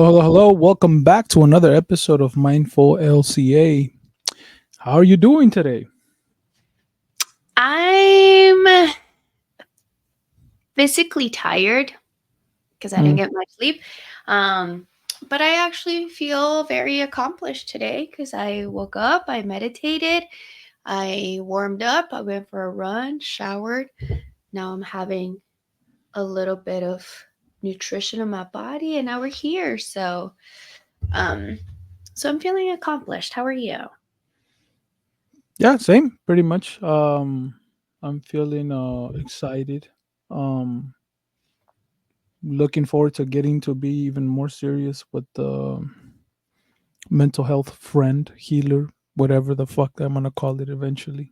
Hello, hello, hello. Welcome back to another episode of Mindful LCA. How are you doing today? I'm physically tired because I didn't Mm, get much sleep. Um, but I actually feel very accomplished today because I woke up, I meditated, I warmed up, I went for a run, showered. Now I'm having a little bit of nutrition in my body, and now we're here. Um, so I'm feeling accomplished. How are you? yeah, same, pretty much. I'm feeling excited. Um, Looking forward to getting to be even more serious with the mental health friend, healer, whatever the fuck I'm gonna call it eventually.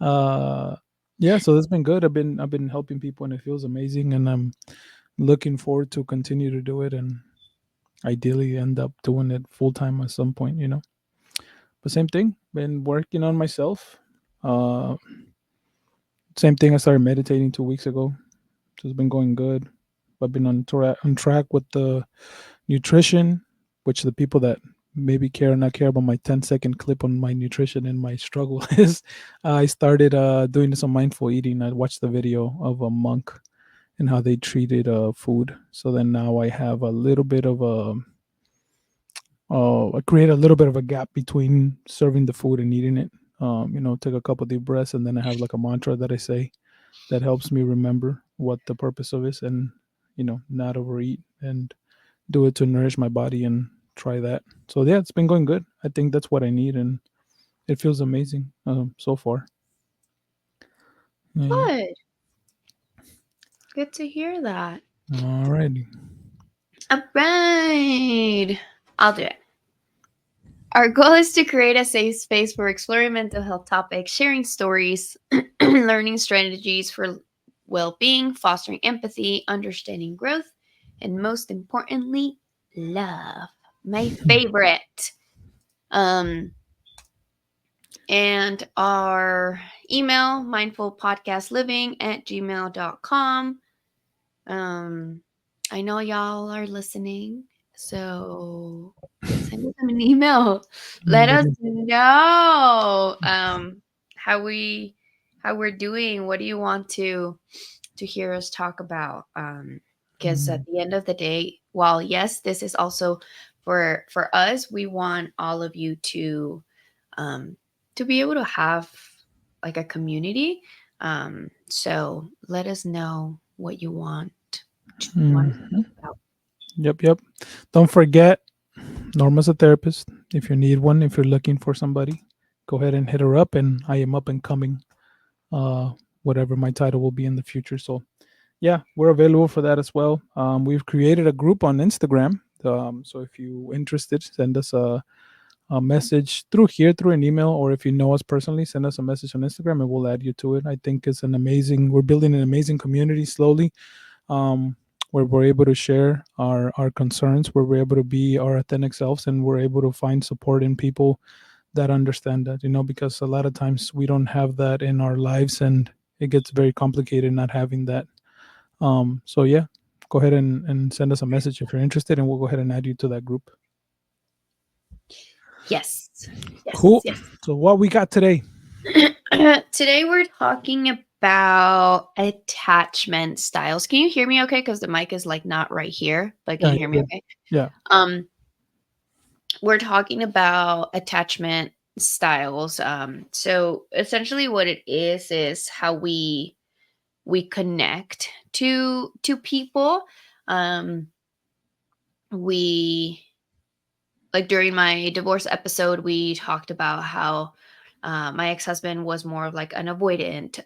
uh, yeah, so it's been good. I've been helping people, and it feels amazing, and I'm looking forward to continue to do it and ideally end up doing it full time at some point. But same thing, been working on myself. Uh, Same thing, I started meditating 2 weeks ago. So it's been going good. I've been on track with the nutrition, which the people that maybe care or not care about my 10-second clip on my nutrition and my struggle is I started doing some mindful eating. I watched the video of a monk and how they treated food. So then now I have a little bit of a I create a little bit of a gap between serving the food and eating it. Take a couple deep breaths, and then I have like a mantra that I say that helps me remember what the purpose of is, and not overeat and do it to nourish my body and try that. So yeah, it's been going good. I think that's what I need, and it feels amazing so far. Yeah. Good. Good to hear that. Alrighty. All right. I'll do it. Our goal is to create a safe space for exploring mental health topics, sharing stories, learning strategies for well being, fostering empathy, understanding growth, and most importantly, love. My favorite. Um, and our email, mindfulpodcastliving@gmail.com. Um, I know y'all are listening, so send us an email. Let us know how we how we're doing. What do you want to hear us talk about? Because at Mm, the end of the day, while yes, this is also for us, we want all of you um, to be able to have like a community. So let us know what you want us to mhm. talk about. Yep, yep. Don't forget, Norma's a therapist. If you need one, if you're looking for somebody, go ahead and hit her up. And I am up and coming, uh, whatever my title will be in the future. So yeah, we're available for that as well. We've created a group on Instagram. So if you're interested, send us a message through here, through an email, or if you know us personally, send us a message on Instagram and we'll add you to it. I think it's we're building an amazing community slowly, um, where we're able to share our concerns, where we're able to be our authentic selves, and we're able to find support in people that understand that, because a lot of times we don't have that in our lives, and it gets very complicated not having that. So yeah, go ahead and send us a message if you're interested, and we'll go ahead and add you to that group. Yes, yes, Cool. yes. So what we got today? Today we're talking about attachment styles. Can you hear me okay? Because the mic is like not right here, but can Yeah, you hear me yeah, okay? yeah. Um, we're talking about attachment styles. So essentially what it is how we connect to people. Um, we like during my divorce episode, we talked about how my ex-husband was more of like an avoidant.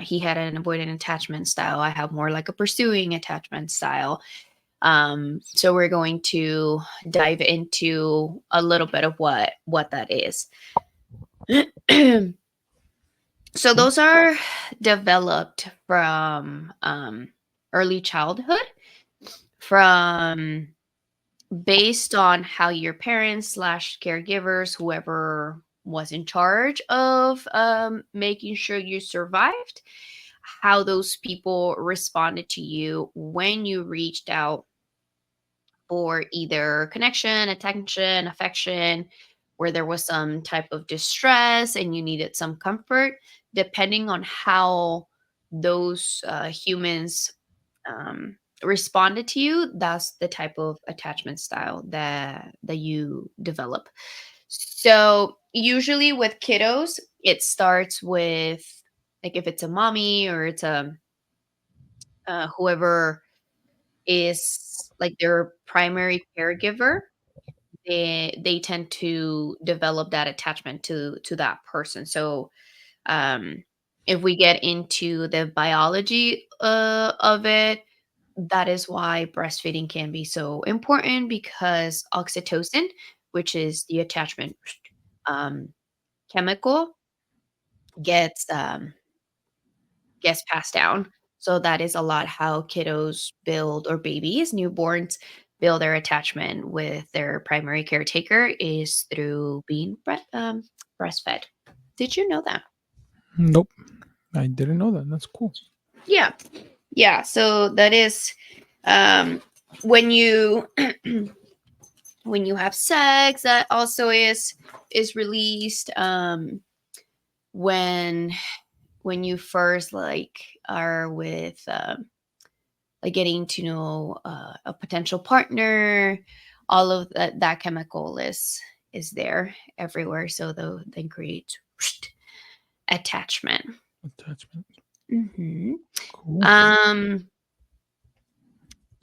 He had an avoidant attachment style. I have more like a pursuing attachment style. So we're going to dive into a little bit of what that is. So Cool. those are developed from early childhood, from based on how your parents slash caregivers, whoever was in charge of making sure you survived, how those people responded to you when you reached out for either connection, attention, affection, where there was some type of distress and you needed some comfort, depending on how those humans responded to you, that's the type of attachment style that you develop. So usually with kiddos, it starts with, like, if it's a mommy or it's a whoever is like their primary caregiver, they tend to develop that attachment to that person. So um if we get into the biology of it, that is why breastfeeding can be so important, because oxytocin, which is the attachment um chemical, gets gets passed down. So that is a lot how kiddos build, or babies, newborns build their attachment with their primary caretaker, is through being breastfed. Did you know that? Nope, I didn't know that. That's cool. Yeah. Yeah. So that is um, when you when you have sex, that also is released. When when you first like are with like getting to know a potential partner, all of that chemical is there everywhere, so then creates attachment. Attachment. Hmm. Cool. um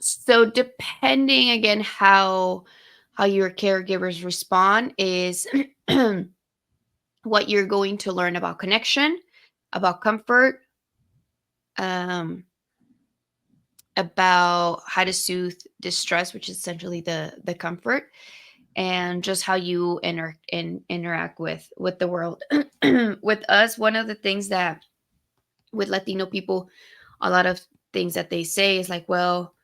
so depending again how your caregivers respond is what you're going to learn about connection, about comfort, um about how to soothe distress, which is essentially the comfort, and just how you interact with the world. With us, one of the things that with Latino people, a lot of things that they say is like, well,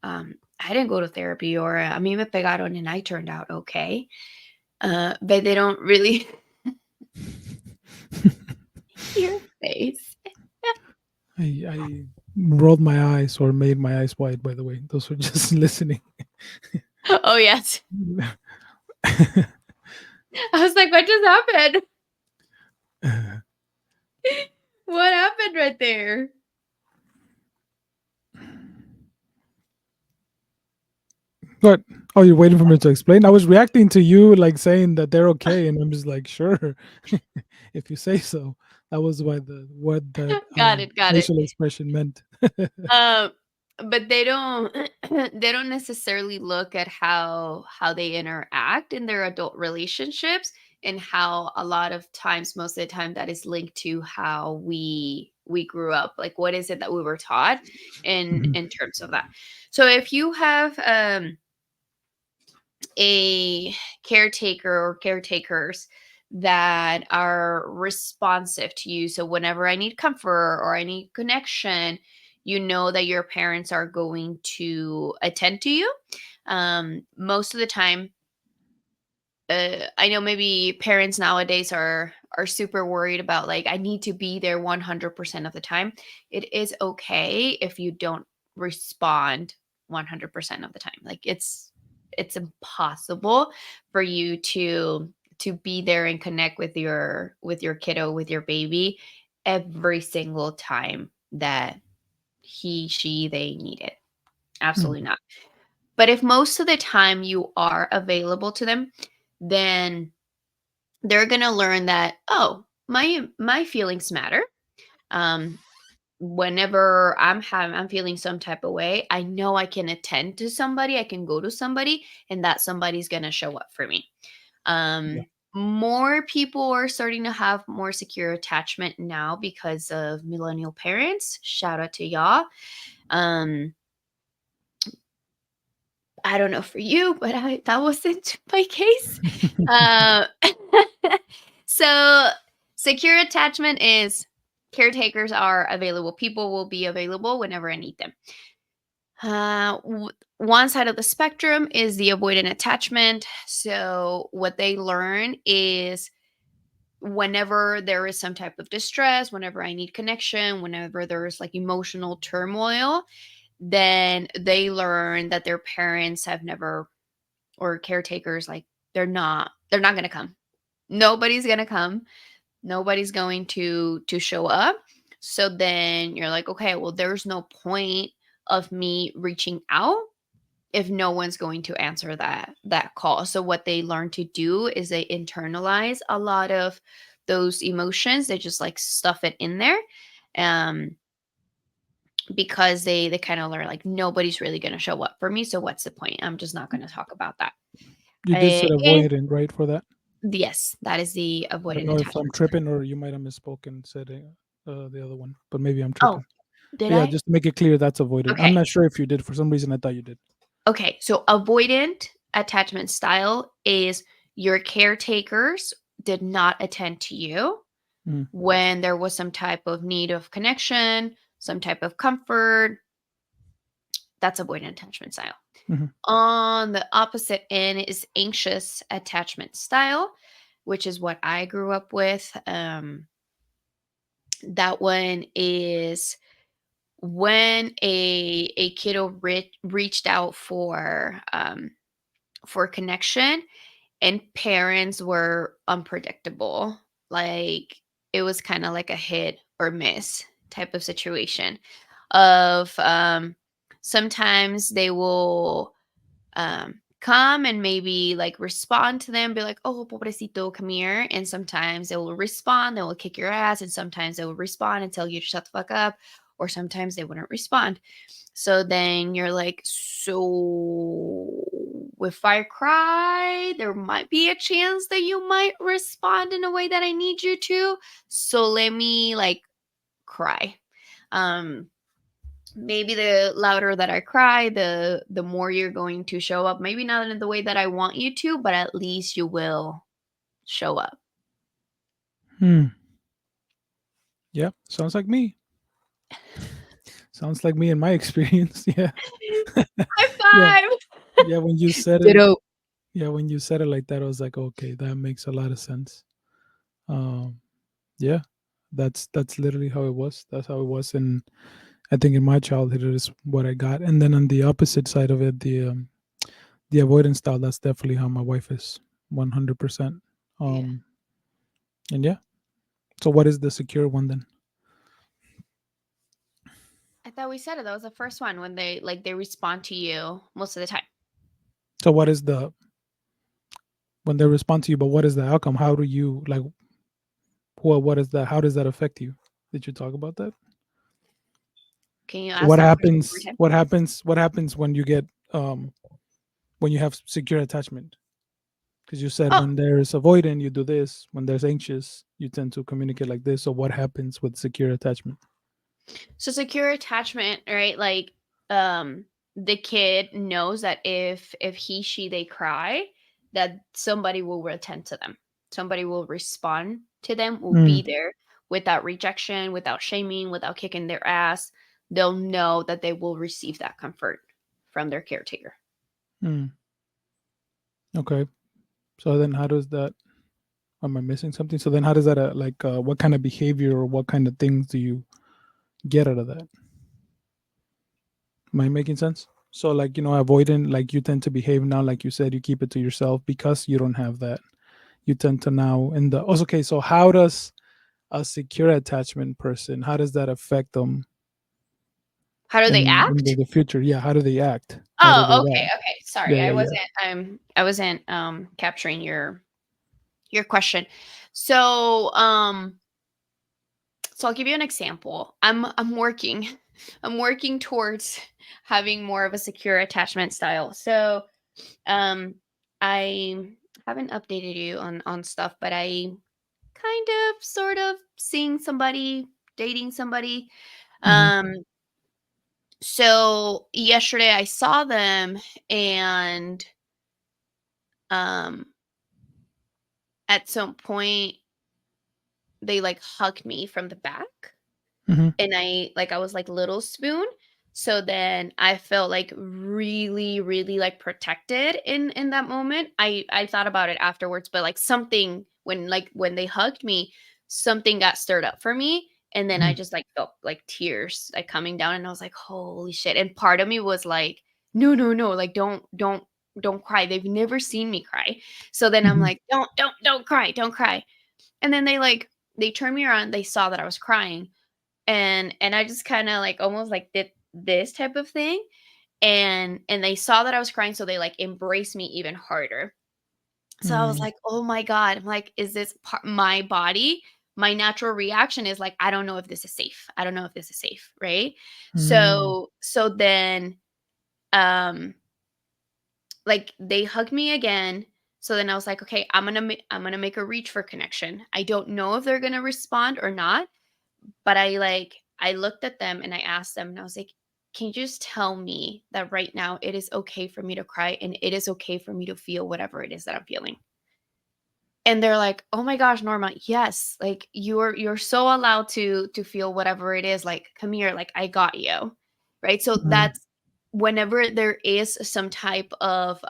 I didn't go to therapy, or a mí me pegaron and I turned out okay. But they don't really your face. I rolled my eyes or made my eyes wide. By the way, those were just listening. Oh yes. I was like, what just happened? What happened right there? What? Oh, you're waiting for me to explain? I was reacting to you like saying that they're okay, and I'm just like, sure, if you say so. That was what that Got it, got it. facial expression meant. Um, but they don't they don't necessarily look at how they interact in their adult relationships, and how a lot of times, most of the time, that is linked to how we grew up. Like, what is it that we were taught Mhm, in terms of that? So if you have a caretaker or caretakers that are responsive to you. So whenever I need comfort or I need connection, you know that your parents are going to attend to you. Most of the time, I know maybe parents nowadays are super worried about, like, I need to be there 100% of the time. It is okay if you don't respond 100% of the time. Like, it's impossible for you to be there and connect with your kiddo, with your baby, every single time that he, she, they need it. Absolutely mhm, not. But if most of the time you are available to them, then they're going to learn that, oh, my feelings matter. um Whenever I'm feeling some type of way, I know I can attend to somebody, I can go to somebody, and that somebody's going to show up for me. yeah. More people are starting to have more secure attachment now because of millennial parents. Shout out to y'all. um I don't know for you, but that wasn't my case. Uh, so, secure attachment is caretakers are available. People will be available whenever I need them. One side of the spectrum is the avoidant attachment. So, what they learn is whenever there is some type of distress, whenever I need connection, whenever there's like emotional turmoil, then they learn that their parents have never, or caretakers, like they're not going to come. Nobody's going to come. Nobody's going to show up. So then you're like, okay, well, there's no point of me reaching out if no one's going to answer that call. So what they learn to do is they internalize a lot of those emotions. They just like stuff it in there. Um because they kind of learn like nobody's really going to show up for me, so what's the point? I'm just not going to talk about that. You did said And avoidant, right, for that? yes, that is the I don't avoidant know if I'm attachment. tripping or you might have misspoken, said the other one, but maybe I'm Oh, tripping. did But yeah, I? just to make it clear, that's avoidant. I'm Okay. not sure if you did. For some reason, I thought you did. Okay, so avoidant attachment style is your caretakers did not attend to you Mm-hmm. when there was some type of need of connection, some type of comfort. That's avoidant attachment style. Mm-hmm. On the opposite end is anxious attachment style, which is what I grew up with. That one is when a kiddo reached out for connection, and parents were unpredictable. Like it was kind of like a hit or miss type of situation. Of sometimes they will come and maybe like respond to them, be like, "Oh, pobrecito, come here." And sometimes they will respond, they will kick your ass, and sometimes they will respond and tell you to shut the fuck up, or sometimes they wouldn't respond. So then you're like, so if I cry, there might be a chance that you might respond in a way that I need you to. So let me like cry. Um, Maybe the louder that I cry, the more you're going to show up. Maybe not in the way that I want you to, but at least you will show up. Hmm. Yeah, sounds like me. Sounds like me in my experience. Yeah, High yeah, five. yeah. When you said it, Ditto. yeah, when you said it like that, I was like, okay, that makes a lot of sense. Um, yeah, that's literally how it was. That's how it was, and I think in my childhood it is what I got. And then on the opposite side of it, the avoidance style, that's definitely how my wife is, 100%. Yeah. Um, and yeah. So what is the secure one then? I thought we said it. That was the first one when they respond to you most of the time. So what is the when they respond to you, but what is the outcome? How do you like what is that? How does that affect you? Did you talk about that? Can you So ask that question one more time? what happens when you get when you have secure attachment? Because you said Oh, when there's avoidant, you do this. When there's anxious, you tend to communicate like this. So what happens with secure attachment? so secure attachment, right? Like, um, the kid knows that if he she they cry, that somebody will attend to them. Somebody will respond to them. Will Mm, be there without rejection, without shaming, without kicking their ass. They'll know that they will receive that comfort from their caretaker. mm, okay. So then how does that am I missing something? So then how does that what kind of behavior or what kind of things do you get out of that? Am I making sense? So like, avoidant, like you tend to behave now, like you said, you keep it to yourself because you don't have that. You tend to now in the oh, okay. So how does a secure attachment person, how does that affect them How do they in act? the future? Yeah, how do they act? How do they Oh, okay, act? okay. Sorry, Yeah, yeah, yeah. I wasn't capturing your question. So, so I'll give you an example. I'm working I'm working towards having more of a secure attachment style. So, um I haven't updated you on stuff, but I kind of sort of seeing somebody, dating somebody. Hmm. Um so yesterday I saw them, and um at some point they like hugged me from the back, Hmm. and I was like little spoon. So then I felt like really, really like protected in that moment. I thought about it afterwards, but like something when they hugged me, something got stirred up for me. And then I Mhm. just like felt like tears like coming down, and I was like, holy shit. And part of me was like, no, no, no, like don't cry. They've never seen me cry. So then I'm Mhm. like, don't cry, don't cry. And then they turned me around, they saw that I was crying, and I just kind of like almost like did this type of thing, and they saw that I was crying, so they like embraced me even harder. So I was Mm. like, "Oh my god." I'm like, "Is this my body?" My natural reaction is like, "I don't know if this is safe. I don't know if this is safe." Right? Mm. So then um like they hugged me again. So then I was like, "Okay, I'm going to make a reach for connection. I don't know if they're going to respond or not." But I looked at them and I asked them and I was like, "Can you just tell me that right now it is okay for me to cry and it is okay for me to feel whatever it is that I'm feeling?" And they're like, "Oh my gosh, Norma, yes. Like you're so allowed to feel whatever it is. Like come here, like I got you." Right? So Mm. that's whenever there is some type of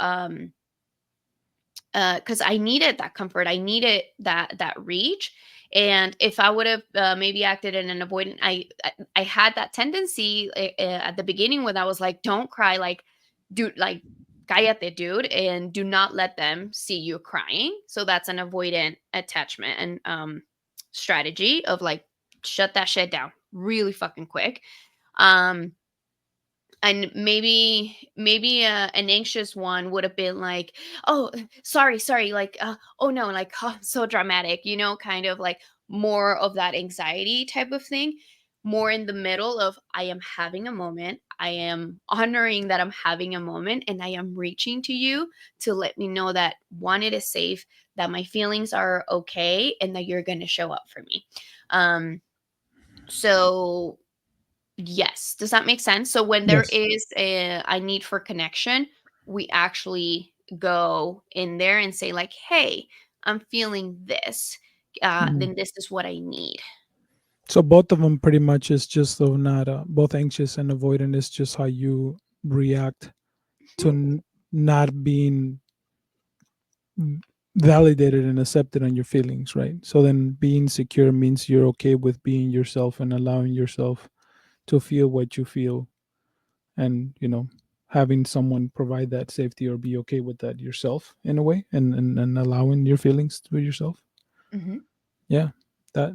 because I needed that comfort. I needed that reach. And if I would have maybe acted in an avoidant, I had that tendency at the beginning when I was like, "Don't cry, like, dude, like, cállate, dude, and do not let them see you crying." So that's an avoidant attachment and strategy of like shut that shit down really fucking quick. Um, and maybe an anxious one would have been like, oh, sorry, like oh no, like oh, so dramatic, kind of like more of that anxiety type of thing, more in the middle of I am having a moment, I am honoring that I'm having a moment, and I am reaching to you to let me know that one, it is safe, that my feelings are okay, and that you're going to show up for me. So yes. Does that make sense? So when there Yes. is a need for connection, we actually go in there and say like, "Hey, I'm feeling this. Mm. Then this is what I need." So both of them pretty much is just though not both anxious and avoidant is just how you react to not being validated and accepted on your feelings, right? So then being secure means you're okay with being yourself and allowing yourself to feel what you feel, and having someone provide that safety or be okay with that yourself in a way, and allowing your feelings to yourself. Mm-hmm. Yeah, that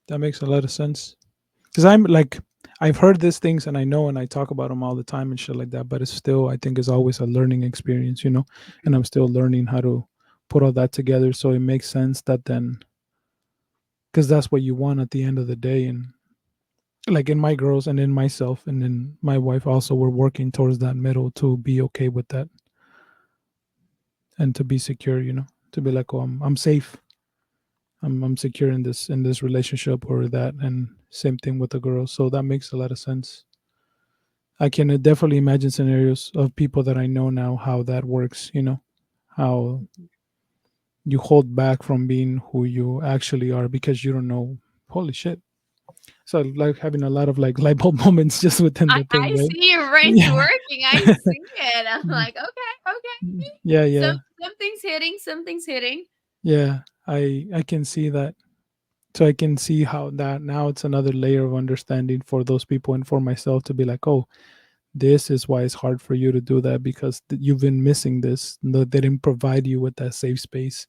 that makes a lot of sense. Because I'm like, I've heard these things and I know and I talk about them all the time and shit like that, but it's still, I think, is always a learning experience, and I'm still learning how to put all that together so it makes sense that then, because that's what you want at the end of the day. And like in my girls and in myself and in my wife also, we're working towards that middle to be okay with that and to be secure, to be like, oh, I'm safe. I'm secure in this relationship or that, and same thing with the girls. So that makes a lot of sense. I can definitely imagine scenarios of people that I know now how that works. How you hold back from being who you actually are because you don't know. Holy shit! So like having a lot of like light bulb moments just within the thing, I right? see your brain's Yeah, working. I see it. I'm like, okay, okay. yeah, Some yeah, something's hitting. Something's hitting. yeah. I can see that. So I can see how that now it's another layer of understanding for those people and for myself to be like, oh, this is why it's hard for you to do that because you've been missing this. They didn't provide you with that safe space.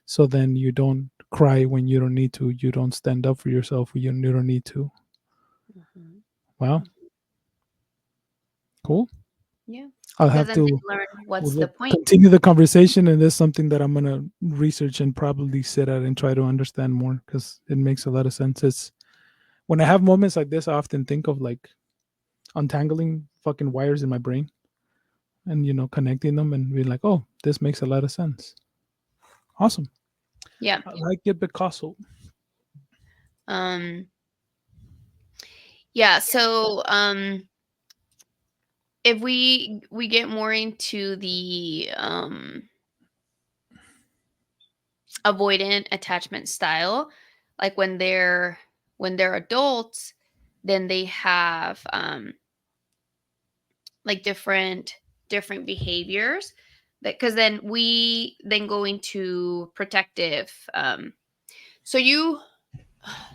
So then you don't cry when you don't need to. You don't stand up for yourself when you don't need to. Hmm. Wow, cool. Yeah, I'll because have then to they learn what's the we'll point. continue the conversation, and there's something that I'm gonna research and probably sit at and try to understand more because it makes a lot of sense. It's when I have moments like this, I often think of like untangling fucking wires in my brain and connecting them and being like, oh, this makes a lot of sense. Awesome. Yeah. I like it, Picasso. Um. Yeah. So if we get more into the avoidant attachment style, like when they're adults, then they have like different behaviors, that because then we then go into protective. So you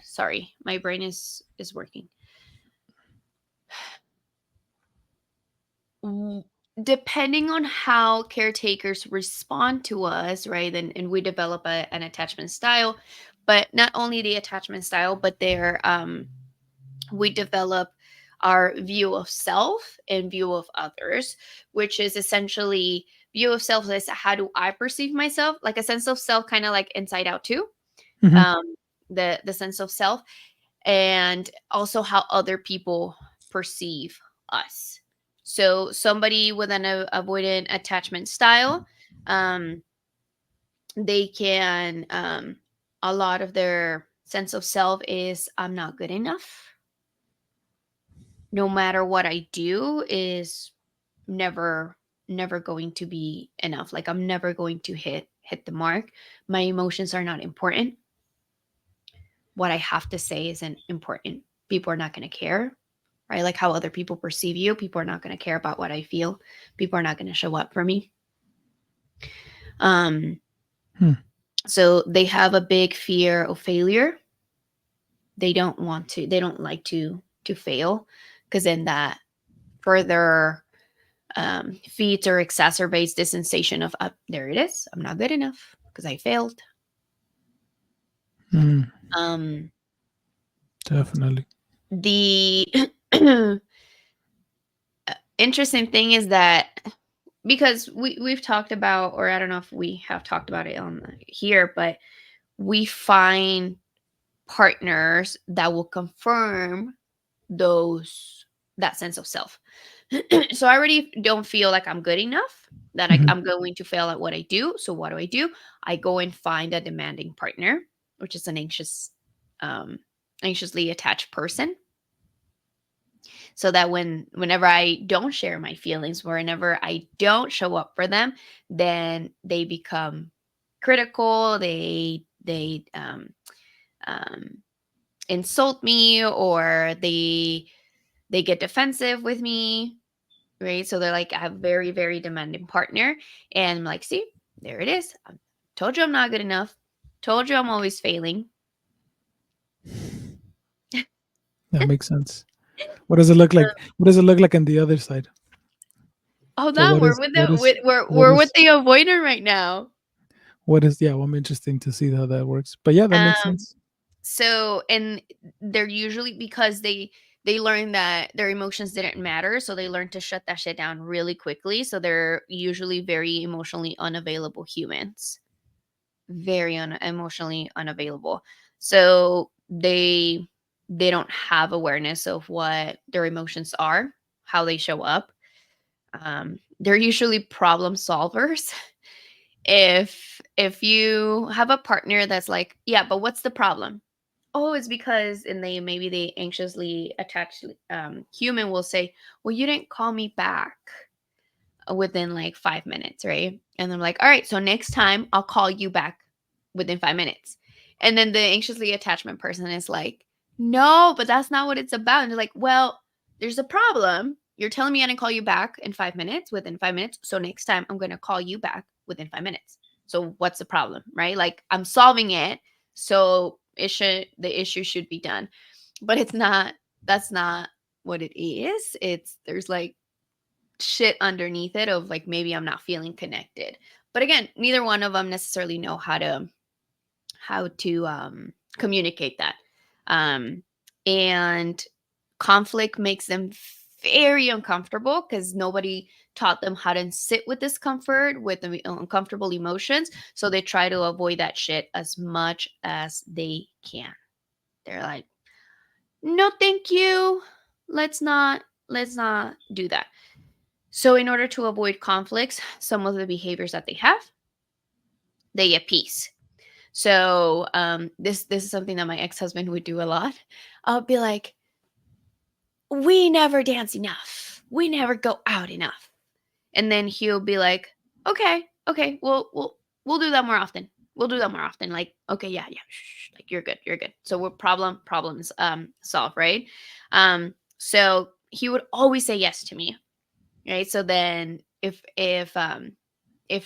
Sorry, my brain is working. W- Depending on how caretakers respond to us, right? And we develop an attachment style, but not only the attachment style, but we develop our view of self and view of others, which is essentially view of self is how do I perceive myself, like a sense of self, kind of like Inside Out too. Hmm. Um, the sense of self, and also how other people perceive us. So somebody with an avoidant attachment style, um, they can a lot of their sense of self is I'm not good enough. No matter what I do is never never going to be enough. Like I'm never going to hit the mark. My emotions are not important. What I have to say isn't important. People are not going to care, right? Like how other people perceive you. People are not going to care about what I feel. People are not going to show up for me. Um, Hmm. so they have a big fear of failure. They don't like to fail, because then that further feeds or exacerbates the sensation of, there it is, I'm not good enough because I failed. Hmm. Um, Definitely. the interesting thing is that, because we've talked about, or I don't know if we have talked about it on here, but we find partners that will confirm those that sense of self. So I already don't feel like I'm good enough, that Hmm. I'm going to fail at what I do. So what do? I go and find a demanding partner, which is an anxiously attached person, so that whenever I don't share my feelings, whenever I don't show up for them, then they become critical. Um, insult me, or they get defensive with me, right? So they're like, I have a very, very demanding partner. And I'm like, see, there it is. I told you I'm not good enough. Told you I'm always failing. That makes sense. What does it look like? What does it look like on the other side? Hold So on, what we're is with what the is what we're with is the avoider right now. what is yeah, well, I'm interesting to see how that works. But yeah, that makes Um, sense. so, and they're usually, because they learn that their emotions didn't matter, so they learn to shut that shit down really quickly. So they're usually very emotionally unavailable humans, very emotionally unavailable. So they don't have awareness of what their emotions are, how they show up. They're usually problem solvers. If you have a partner that's like, yeah, but what's the problem? Oh, it's because, and they maybe they anxiously attached human will say, well, you didn't call me back within like 5 minutes, right? And I'm like, all right, so next time I'll call you back within 5 minutes. And then the anxiously attachment person is like, no, but that's not what it's about. And they're like, well, there's a problem. You're telling me I didn't call you back in 5 minutes, within 5 minutes. So next time I'm going to call you back within 5 minutes. So what's the problem, right? Like I'm solving it. So the issue should be done. But it's not, that's not what it is. It's, there's like shit underneath it of like, maybe I'm not feeling connected. But again, neither one of them necessarily know how to communicate that. Um and conflict makes them very uncomfortable, because nobody taught them how to sit with discomfort, with the uncomfortable emotions. So they try to avoid that shit as much as they can. They're like, no thank you, let's not do that. So, in order to avoid conflicts, some of the behaviors that they have, they get peace. So, this is something that my ex husband would do a lot. I'll be like, "We never dance enough. We never go out enough." And then he'll be like, "Okay, okay, we'll do that more often. We'll do that more often." Like, okay, yeah, yeah, shh, like you're good, you're good. So we're problems solved, right? So he would always say yes to me, right? So then if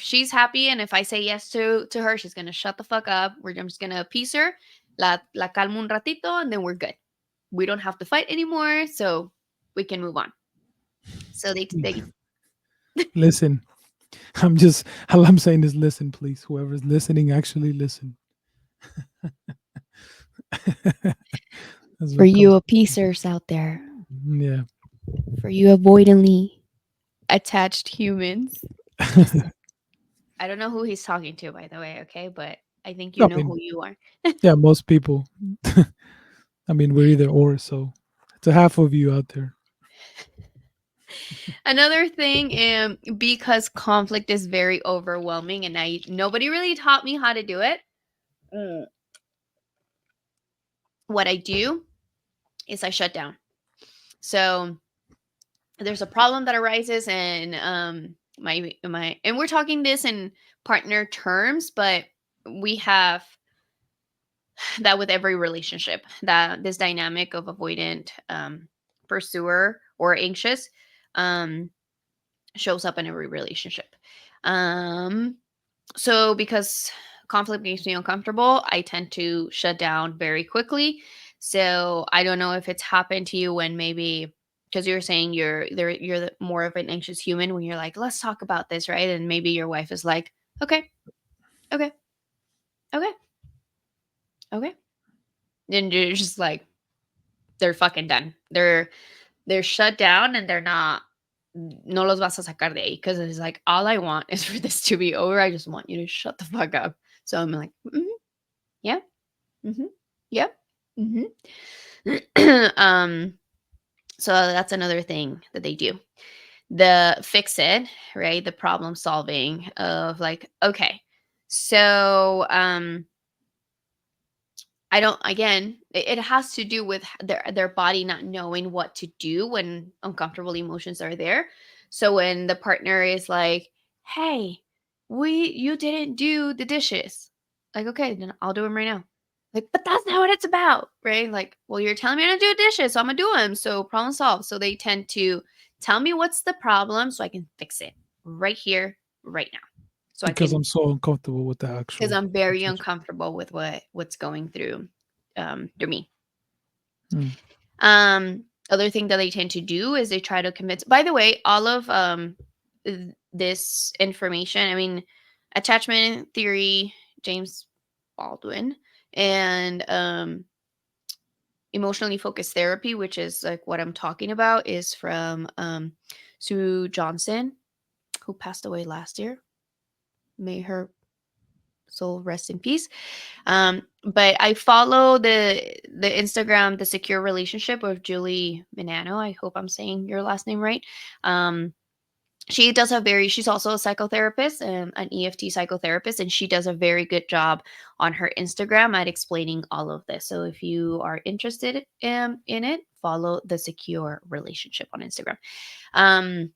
she's happy and if I say yes to her, she's gonna shut the fuck up. I'm just gonna appease her, la calmo un ratito, and then we're good. We don't have to fight anymore, so we can move on. So they Listen, I'm just all I'm saying is listen, please. Whoever's listening, actually listen. That's for what you comes. appeasers out there, Yeah. for you avoidantly attached humans, listen. I don't know who he's talking to, by the way, okay? But I think you I know mean, who you are. yeah, most people. I mean, we're either or, so it's a half of you out there. Another thing, because conflict is very overwhelming, and I nobody really taught me how to do it. mm, What I do is I shut down. So there's a problem that arises, and my and we're talking this in partner terms, but we have that with every relationship, that this dynamic of avoidant, pursuer, or anxious, um, shows up in every relationship. Um, so because conflict makes me uncomfortable, I tend to shut down very quickly. So I don't know if it's happened to you when maybe, because you're saying more of an anxious human when you're like, let's talk about this, right? And maybe your wife is like, okay, okay, okay, okay. And you're just like, they're fucking done. They're shut down, and they're not, no los vas a sacar de ahí, because it's like, all I want is for this to be over. I just want you to shut the fuck up. So I'm like, yeah, mm-hmm, yep, um, so that's another thing that they do. The fix it, right? The problem solving of like, okay, so I don't, again, it has to do with their body not knowing what to do when uncomfortable emotions are there. So when the partner is like, "Hey, we you didn't do the dishes." Like, "Okay, then I'll do them right now." Like, "But that's not what it's about." Right? Like, "Well, you're telling me to do dishes, so I'm going to do them." So problem solved. So they tend to tell me what's the problem so I can fix it right here, right now. So I Because can, I'm so uncomfortable with the because actual I'm very situation. uncomfortable with what's going through me. Mm. Other thing that they tend to do is they try to convince. By the way, all of this information, I mean, attachment theory, James Baldwin, and emotionally focused therapy, which is like what I'm talking about, is from Sue Johnson, who passed away last year. May her soul rest in peace. But I follow the Instagram, the secure relationship with Julie Minano. I hope I'm saying your last name right. Um, she does a very, she's also a psychotherapist, an EFT psychotherapist, and she does a very good job on her Instagram at explaining all of this. So if you are interested in it, follow the secure relationship on Instagram. Um,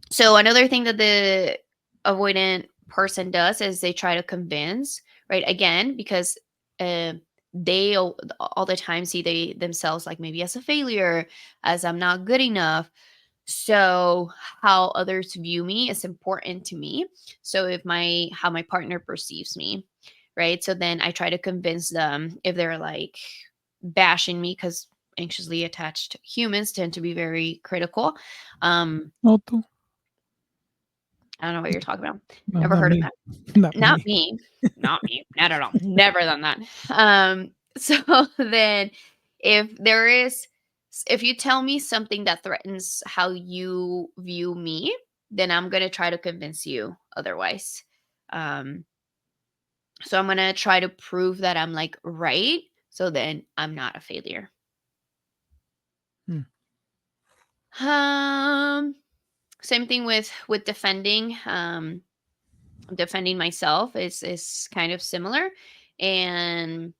so another thing that the avoidant person does is they try to convince, right? Again, because uh, they all the time see they themselves like maybe as a failure, as I'm not good enough. So how others view me is important to me. So if my how my partner perceives me, right? So then I try to convince them if they're like bashing me, because anxiously attached humans tend to be very critical. Um, No, tú. I don't know what you're talking about. No, Never not heard of me. that. Not Not me. me. Not me. Not at all. Never done that. So then if there is if you tell me something that threatens how you view me, then I'm gonna try to convince you otherwise. Um, so I'm gonna try to prove that I'm like right. So then I'm not a failure. Mm. Um, Same thing with defending. Defending myself is kind of similar, and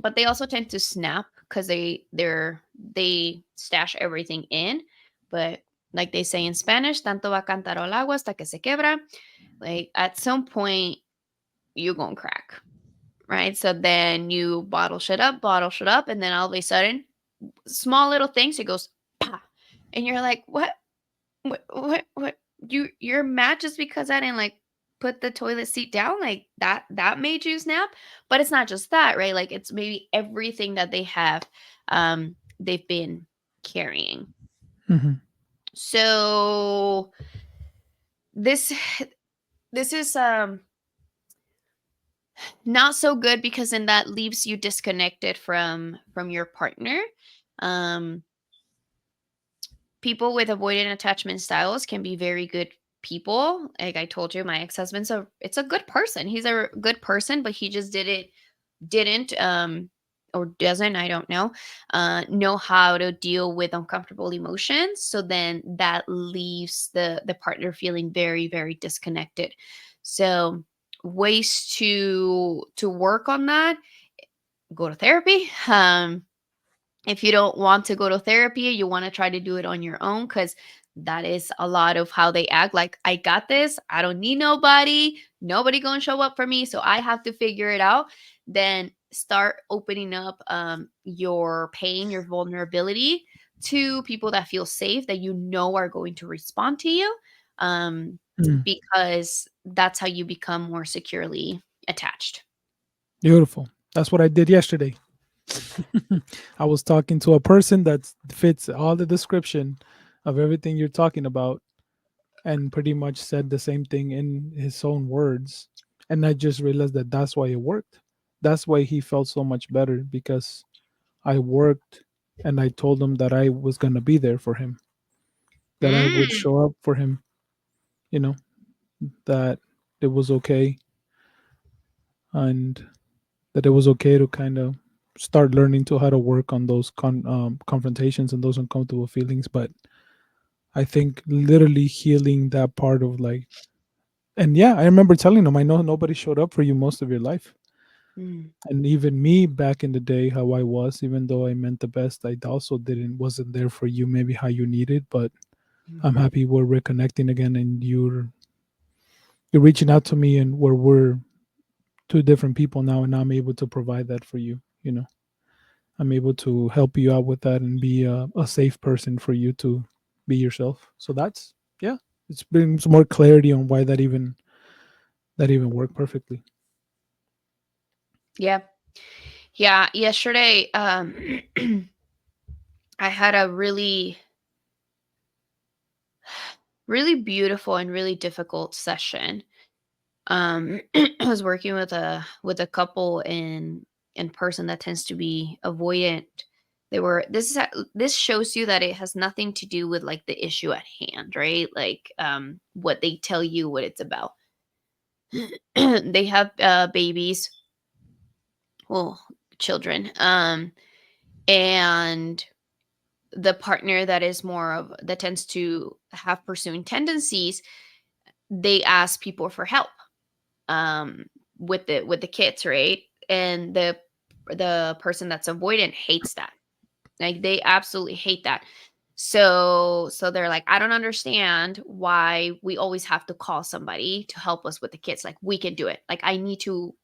but they also tend to snap because they stash everything in. But like they say in Spanish, tanto va a cantar al agua hasta que se quebra. Like at some point you gonna crack, right? So then you bottle shit up, and then all of a sudden, small little things, it goes, "Pah," and you're like, what? What? You're mad just because I didn't like put the toilet seat down, like that made you snap. But it's not just that, right? Like it's maybe everything that they've been carrying. Hmm. So this this is not so good, because then that leaves you disconnected from your partner. Um People with avoidant attachment styles can be very good people. Like I told you, my ex-husband's a good person. He's a good person, but he just didn't or doesn't, I don't know how to deal with uncomfortable emotions. So then that leaves the partner feeling very, very disconnected. So ways to work on that: go to therapy. If you don't want to go to therapy, you want to try to do it on your own, because that is a lot of how they act. Like, I got this, I don't need nobody gonna show up for me, so I have to figure it out. Then start opening up your pain, your vulnerability, to people that feel safe, that you know are going to respond to you, um, Mm. because that's how you become more securely attached. Beautiful. That's what I did yesterday. I was talking to a person that fits all the description of everything you're talking about, and pretty much said the same thing in his own words. And I just realized that that's why it worked. That's why he felt so much better, because I worked and I told him that I was going to be there for him, that I would Mm, show up for him, you know, that it was okay, and that it was okay to kind of start learning to how to work on those confrontations and those uncomfortable feelings. But I think literally healing that part of like, and yeah, I remember telling him, I know nobody showed up for you most of your life. mm, And even me back in the day, how I was, even though I meant the best, I also wasn't there for you, maybe how you needed. But I'm mhm. happy we're reconnecting again, and you're reaching out to me, and we're two different people now, and I'm able to provide that for you. I'm able to help you out with that and be a safe person for you to be yourself. So that's, yeah, it's brings more clarity on why that even worked perfectly. Yeah. Yeah, yesterday, I had a really beautiful and really difficult session. I was working with a couple in person that tends to be avoidant. This shows you that it has nothing to do with like the issue at hand, right? Like what they tell you what it's about. They have babies, well, children, and the partner that tends to have pursuing tendencies, they ask people for help with the kids, right? And the person that's avoidant hates that. Like, they absolutely hate that. So they're like, I don't understand why we always have to call somebody to help us with the kids. Like, we can do it. Like, I need to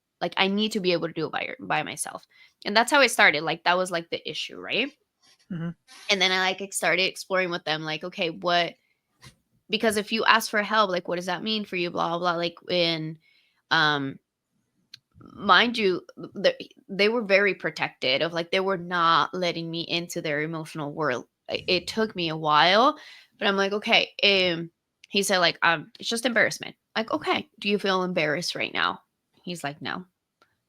be able to do it by myself. And that's how it started. Like, that was like the issue, right? Hmm. And then I like started exploring with them, like, okay, what, because if you ask for help, like, what does that mean for you, blah blah blah. Like, in um mind you, they were very protected of, like, they were not letting me into their emotional world. It took me a while, but I'm like, okay. He said, like, it's just embarrassment. Like, okay, do you feel embarrassed right now? He's like, no. I'm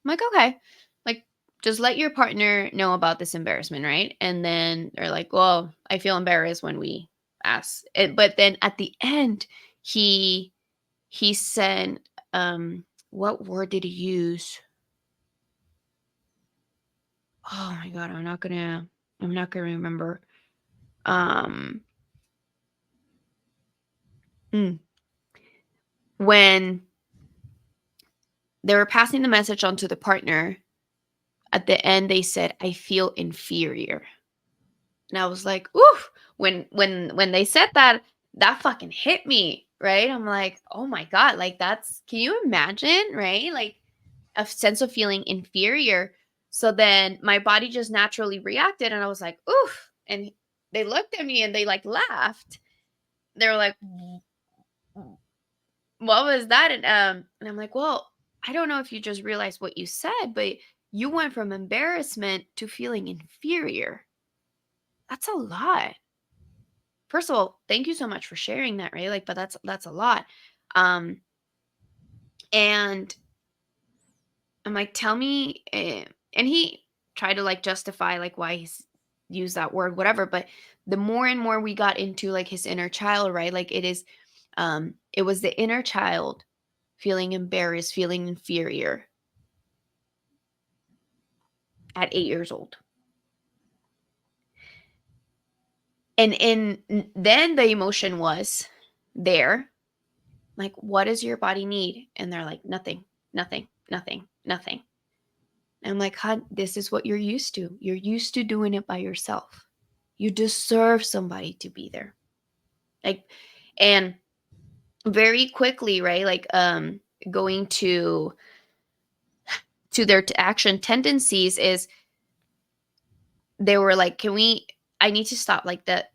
like, okay, like, just let your partner know about this embarrassment, right? And then they're like, well, I feel embarrassed when we ask it. But then at the end, he he said, what word did he use? Oh my god, I'm not gonna remember. Um, mm, when they were passing the message on to the partner, at the end they said, "I feel inferior," and I was like, "Ooh!" When they said that, that fucking hit me, right? I'm like, "Oh my god!" Like, that's, can you imagine, right? Like, a sense of feeling inferior. So then my body just naturally reacted, and I was like, "Oof!" And they looked at me and they like laughed. They were like, what was that? And I'm like, well, I don't know if you just realized what you said, but you went from embarrassment to feeling inferior. That's a lot. First of all, thank you so much for sharing that, right? Like, but that's a lot. Um, and I'm like, tell me, and he tried to like justify like why he's used that word, whatever. But the more and more we got into like his inner child, right? Like it was the inner child feeling embarrassed, feeling inferior at 8 years old. And then the emotion was there, like, what does your body need? And they're like, nothing, nothing, nothing, nothing. And I'm like, "Hun, this is what you're used to. You're used to doing it by yourself. You deserve somebody to be there." Like, and very quickly, right? Like, going to their action tendencies is they were like, "Can we? I need to stop like that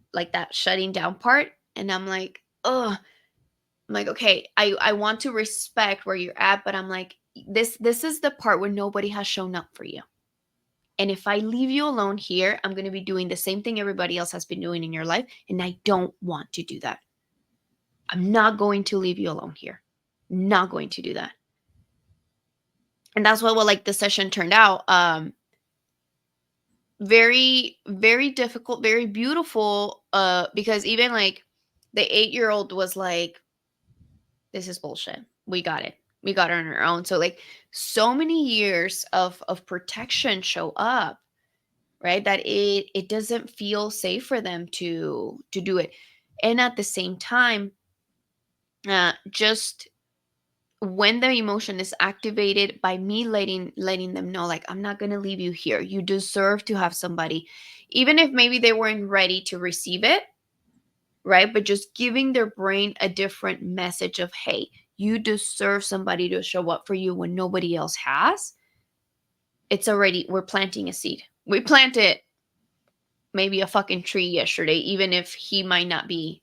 shutting down part." And I'm like, "Oh, I'm like, okay, I want to respect where you're at, but I'm like, this is the part where nobody has shown up for you. And if I leave you alone here, I'm going to be doing the same thing everybody else has been doing in your life. And I don't want to do that. I'm not going to leave you alone here. Not going to do that. And that's what like the session turned out. Very, very difficult, very beautiful. Because even like the 8 year old was like, this is bullshit. We got it. We got it on our own. So like so many years of protection show up, right? That it doesn't feel safe for them to do it. And at the same time, just when the emotion is activated by me letting them know, like, I'm not gonna leave you here. You deserve to have somebody, even if maybe they weren't ready to receive it, right? But just giving their brain a different message of, hey, you deserve somebody to show up for you when nobody else has. It's already, we're planting a seed. We planted maybe a fucking tree yesterday, even if he might not be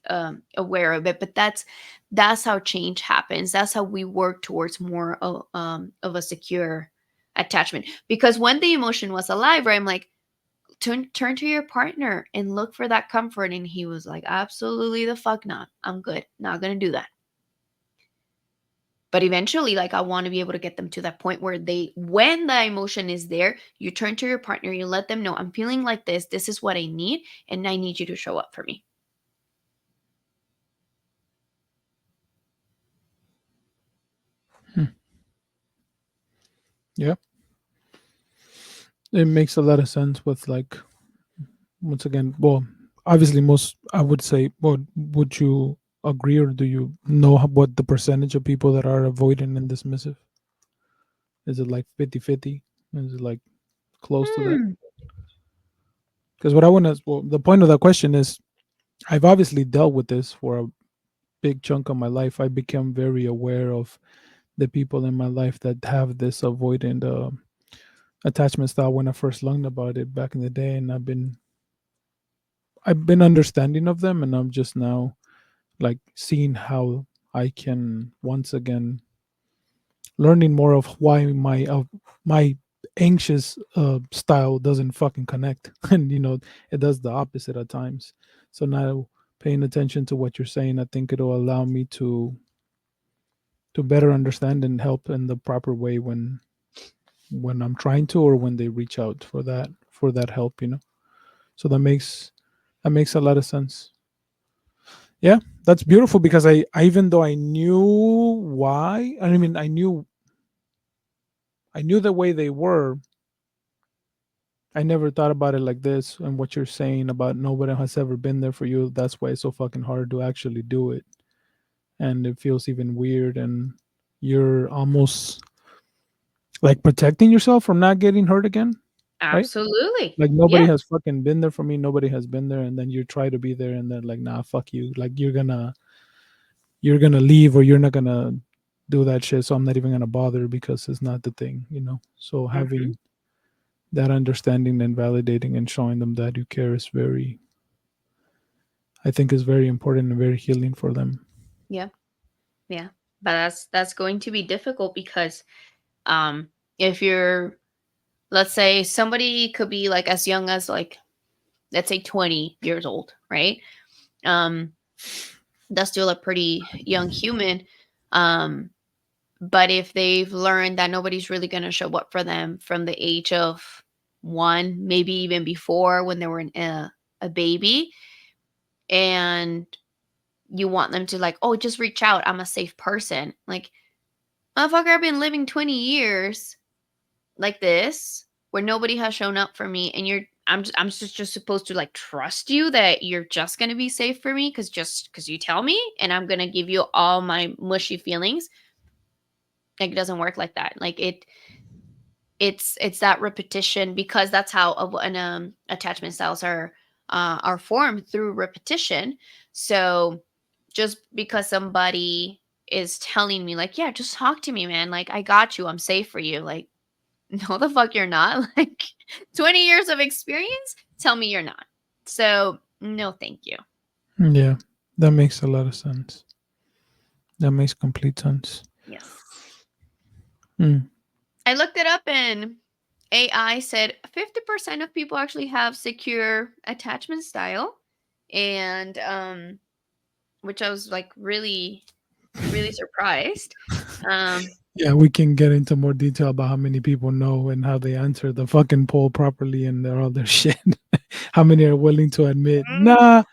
aware of it. But that's how change happens. That's how we work towards more of a secure attachment. Because when the emotion was alive, right, I'm like, turn to your partner and look for that comfort. And he was like, absolutely the fuck not. I'm good. Not gonna do that. But eventually, like, I want to be able to get them to that point where when the emotion is there, you turn to your partner, you let them know, I'm feeling like this is what I need, and I need you to show up for me. Hmm. Yeah, it makes a lot of sense with like, once again, well, obviously most, I would say, well, would you agree, or do you know what the percentage of people that are avoidant and dismissive? Is it like 50-50? Is it like close to that? Hmm. Because what I want to, well, the point of that question is, I've obviously dealt with this for a big chunk of my life. I became very aware of the people in my life that have this avoidant attachment style when I first learned about it back in the day, and I've been understanding of them, and I'm just now like seeing how I can once again learning more of why my anxious style doesn't fucking connect, and it does the opposite at times. So now paying attention to what you're saying, I think it'll allow me to better understand and help in the proper way when I'm trying to, or when they reach out for that help. So that makes a lot of sense. Yeah, that's beautiful, because I even though I knew why, I mean, I knew the way they were, I never thought about it like this. And what you're saying about nobody has ever been there for you, that's why it's so fucking hard to actually do it. And it feels even weird, and you're almost like protecting yourself from not getting hurt again, right? Absolutely. Like, nobody Yes. has fucking been there for me, nobody has been there, and then you try to be there, and then like, nah, fuck you. Like, you're gonna leave, or you're not gonna do that shit, so I'm not even gonna bother because it's not the thing. So Hmm. having that understanding and validating and showing them that you care is very, I think, is very important and very healing for them. Yeah. Yeah. but that's going to be difficult because um if you're, let's say somebody could be like as young as like, let's say 20 years old, right? um that's still a pretty young human. um but if they've learned that nobody's really going to show up for them from the age of 1, maybe even before when they were a baby, and you want them to like, oh, just reach out, I'm a safe person. Like, motherfucker, I've been living 20 years like this where nobody has shown up for me, and I'm just supposed to like trust you that you're just going to be safe for me because you tell me, and I'm going to give you all my mushy feelings. Like, it doesn't work like that. Like, it's that repetition, because that's how an attachment styles are formed, through repetition. So just because somebody is telling me like, yeah, just talk to me, man, like, I got you, I'm safe for you, like, no, the fuck you're not. Like, 20 years of experience tell me you're not. So no, thank you. Yeah, that makes a lot of sense. That makes complete sense. Yes, Mm. I looked it up, and AI said 50% of people actually have secure attachment style. And which I was like really, really surprised. Um Yeah, we can get into more detail about how many people know and how they answer the fucking poll properly and their other shit. How many are willing to admit, nah,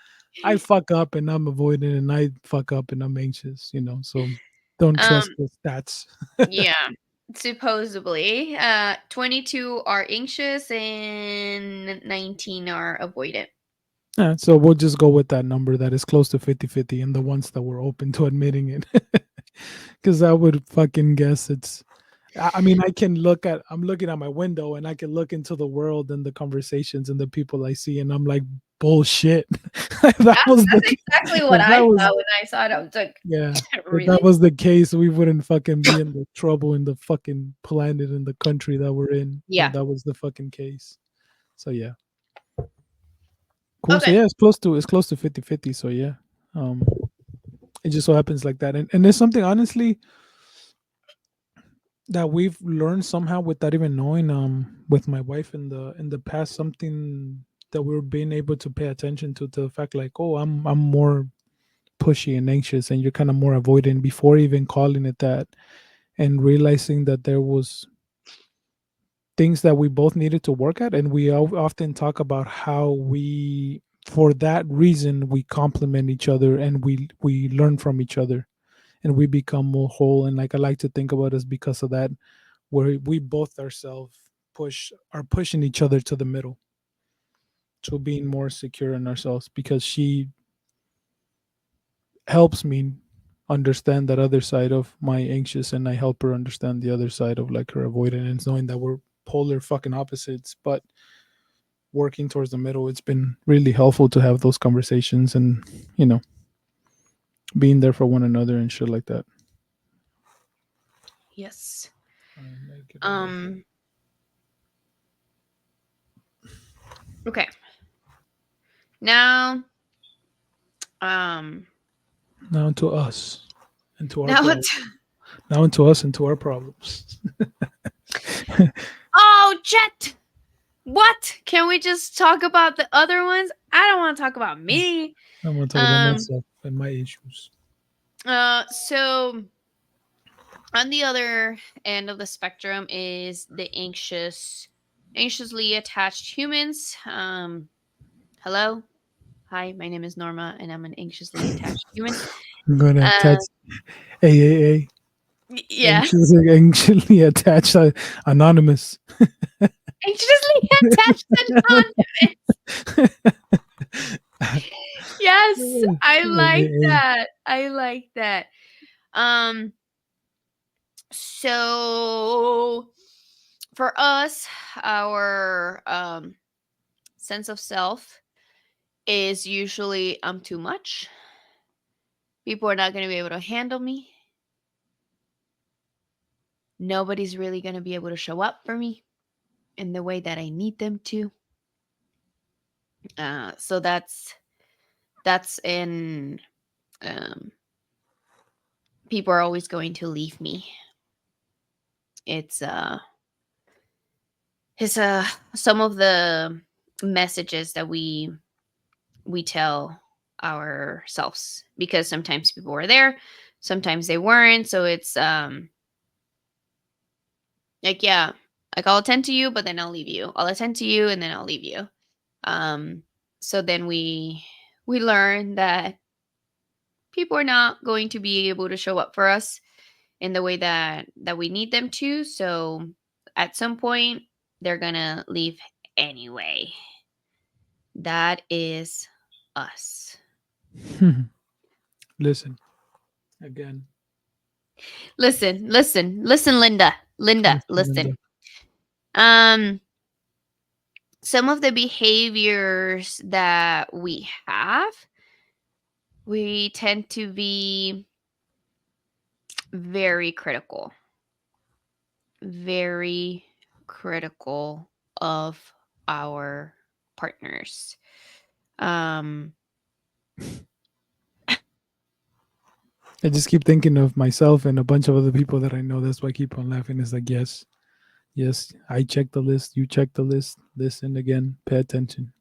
I fuck up and I'm avoiding, and I fuck up and I'm anxious, so don't um trust the stats. yeah, supposedly 22 are anxious and 19 are avoidant. Yeah, so we'll just go with that number that is close to 50-50, and the ones that were open to admitting it. Because I would fucking guess it's I mean, I'm looking at my window and I can look into the world and the conversations and the people I see, and I'm like, bullshit. If that was the That's exactly what if I that was thought when I saw it. I was like, yeah, if that really? was the case, we wouldn't fucking be in the trouble in the fucking planet and the country that we're in if Yeah. that was the fucking case. So yeah. Cool. So Okay. yeah, it's close to 50-50. So yeah. Um it just so happens like that. And there's something honestly that we've learned somehow without even knowing, with my wife in the past, something that we're being able to pay attention to the fact like, oh, I'm more pushy and anxious, and you're kind of more avoidant, before even calling it that, and realizing that there was things that we both needed to work at. And we often talk about how we, for that reason, we complement each other, and we learn from each other, and we become more whole. And like I like to think about us because of that, where we both ourselves are pushing each other to the middle, to being more secure in ourselves, because she helps me understand that other side of my anxious, and I help her understand the other side of like her avoidant, and knowing that we're polar fucking opposites, but working towards the middle. It's been really helpful to have those conversations, and you know being there for one another and shit like that. Yes. I make it over. Um okay. Now um Now to us and to our now problems. it's Now into us and to our problems. oh, Jet. What? Can we just talk about the other ones? I don't want to talk about me. I'm gonna talk about Um myself and my issues. so on the other end of the spectrum is the anxiously attached humans. Hello. Hi, my name is Norma and I'm an anxiously attached human. I'm gonna Uh attach AAA, yeah. anxiously attached, anonymous. Anxiously attached anonymous. Yes, I like AAA. that. I like that. Um so for us, our sense of self is usually I'm too much. People are not going to be able to handle me. Nobody's really going to be able to show up for me in the way that I need them to. So that's in um, people are always going to leave me. It's it's some of the messages that we tell ourselves, because sometimes people were there, sometimes they weren't. So it's like, yeah, like I'll attend to you, but then I'll leave you. I'll attend to you and then I'll leave you. Um so then we learn that people are not going to be able to show up for us in the way that we need them to. So at some point they're gonna leave anyway. That is us. Listen again. Listen, Linda, Listen, listen. Linda. Um, some of the behaviors that we have, we tend to be very critical, very critical of our partners. Um, I just keep thinking of myself and a bunch of other people that I know. That's why I keep on laughing. It's like, yes, yes, I check the list. You check the list. Listen again. Pay attention.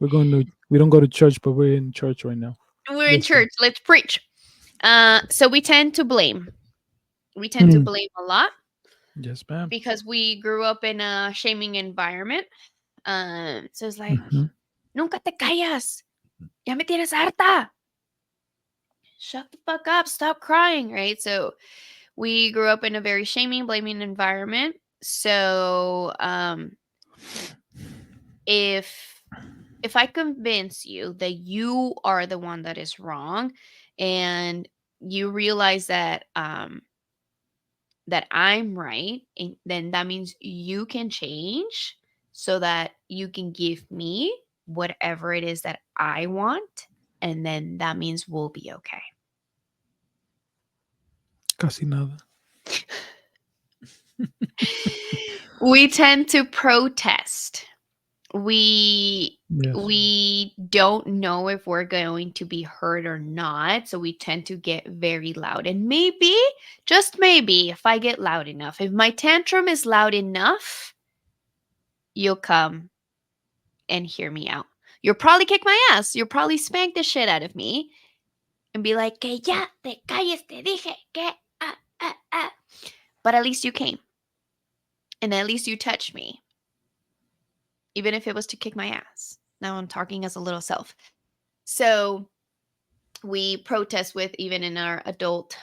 We don't go to church, but we're in church right now. we're in Listen. church. Let's preach. So we tend to blame. We tend to Hmm. blame a lot Yes, ma'am. because we grew up in a shaming environment. So it's like, Hmm. nunca te callas. Ya me tienes harta. Shut the fuck up. Stop crying. Right. So we grew up in a very shaming, blaming environment. So if I convince you that you are the one that is wrong, and you realize that I'm right, and then that means you can change so that you can give me whatever it is that I want, and then that means we'll be okay. Casi nada. We tend to protest. We Yes. we don't know if we're going to be heard or not, so we tend to get very loud. And maybe, just maybe, if I get loud enough, if my tantrum is loud enough, you'll come and hear me out. You'll probably kick my ass. You'll probably spank the shit out of me and be like, que ya te calles, te dije que ah. But at least you came. And at least you touched me, even if it was to kick my ass. Now I'm talking as a little self. So we protest with, even in our adult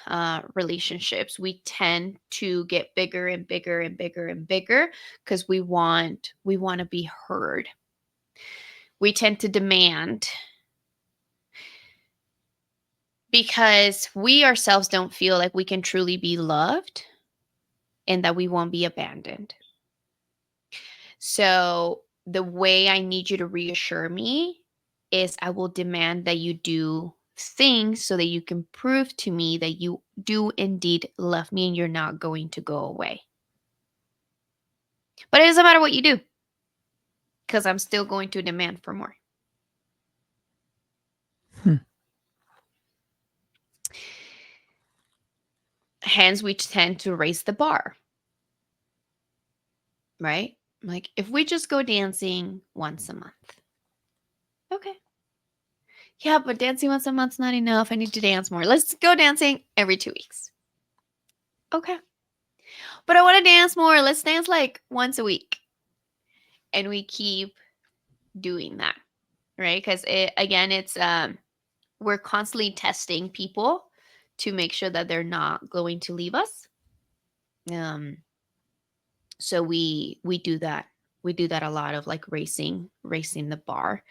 relationships, we tend to get bigger and bigger and bigger and bigger because we want to be heard. We tend to demand because we ourselves don't feel like we can truly be loved and that we won't be abandoned. So the way I need you to reassure me is I will demand that you do things so that you can prove to me that you do indeed love me and you're not going to go away. But it doesn't matter what you do because I'm still going to demand for more. Hmm. Hence, we tend to raise the bar, right? Like, if we just go dancing once a month, okay. Yeah, but dancing once a month's not enough. I need to dance more. Let's go dancing every 2 weeks. Okay. But I want to dance more. Let's dance like once a week. And we keep doing that, right? Because again, it's we're constantly testing people to make sure that they're not going to leave us. Um, so we do that. We do that a lot of like racing the bar.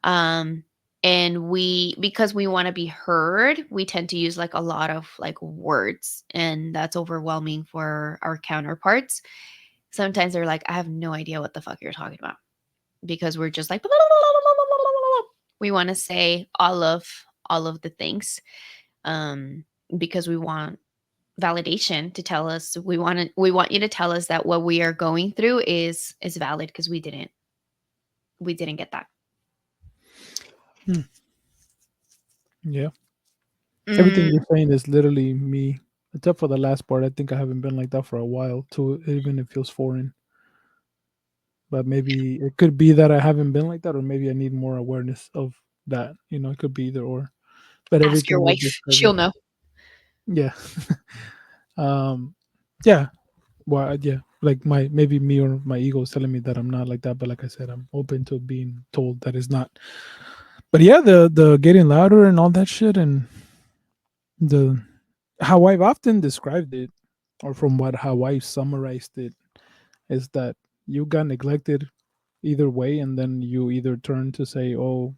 Um, and we, because we want to be heard, we tend to use like a lot of like words, and that's overwhelming for our counterparts. Sometimes they're like, I have no idea what the fuck you're talking about, because we're just like we want to say all of the things, um because we want validation to tell us, we want you to tell us that what we are going through is valid, because we didn't get that. Hmm. Yeah. Everything Mm, you're saying is literally me, except for the last part. I think I haven't been like that for a while, too. Even it feels foreign. But maybe it could be that I haven't been like that, or maybe I need more awareness of that. It could be either or. But ask your everything you're wife. She'll describing, know. yeah, um, yeah. Well, yeah, like my maybe me or my ego is telling me that I'm not like that. But like I said, I'm open to being told that it's not. But yeah, the getting louder and all that shit, and the how I've often described it, or from what how I summarized it, is that you got neglected either way, and then you either turn to say, "Oh,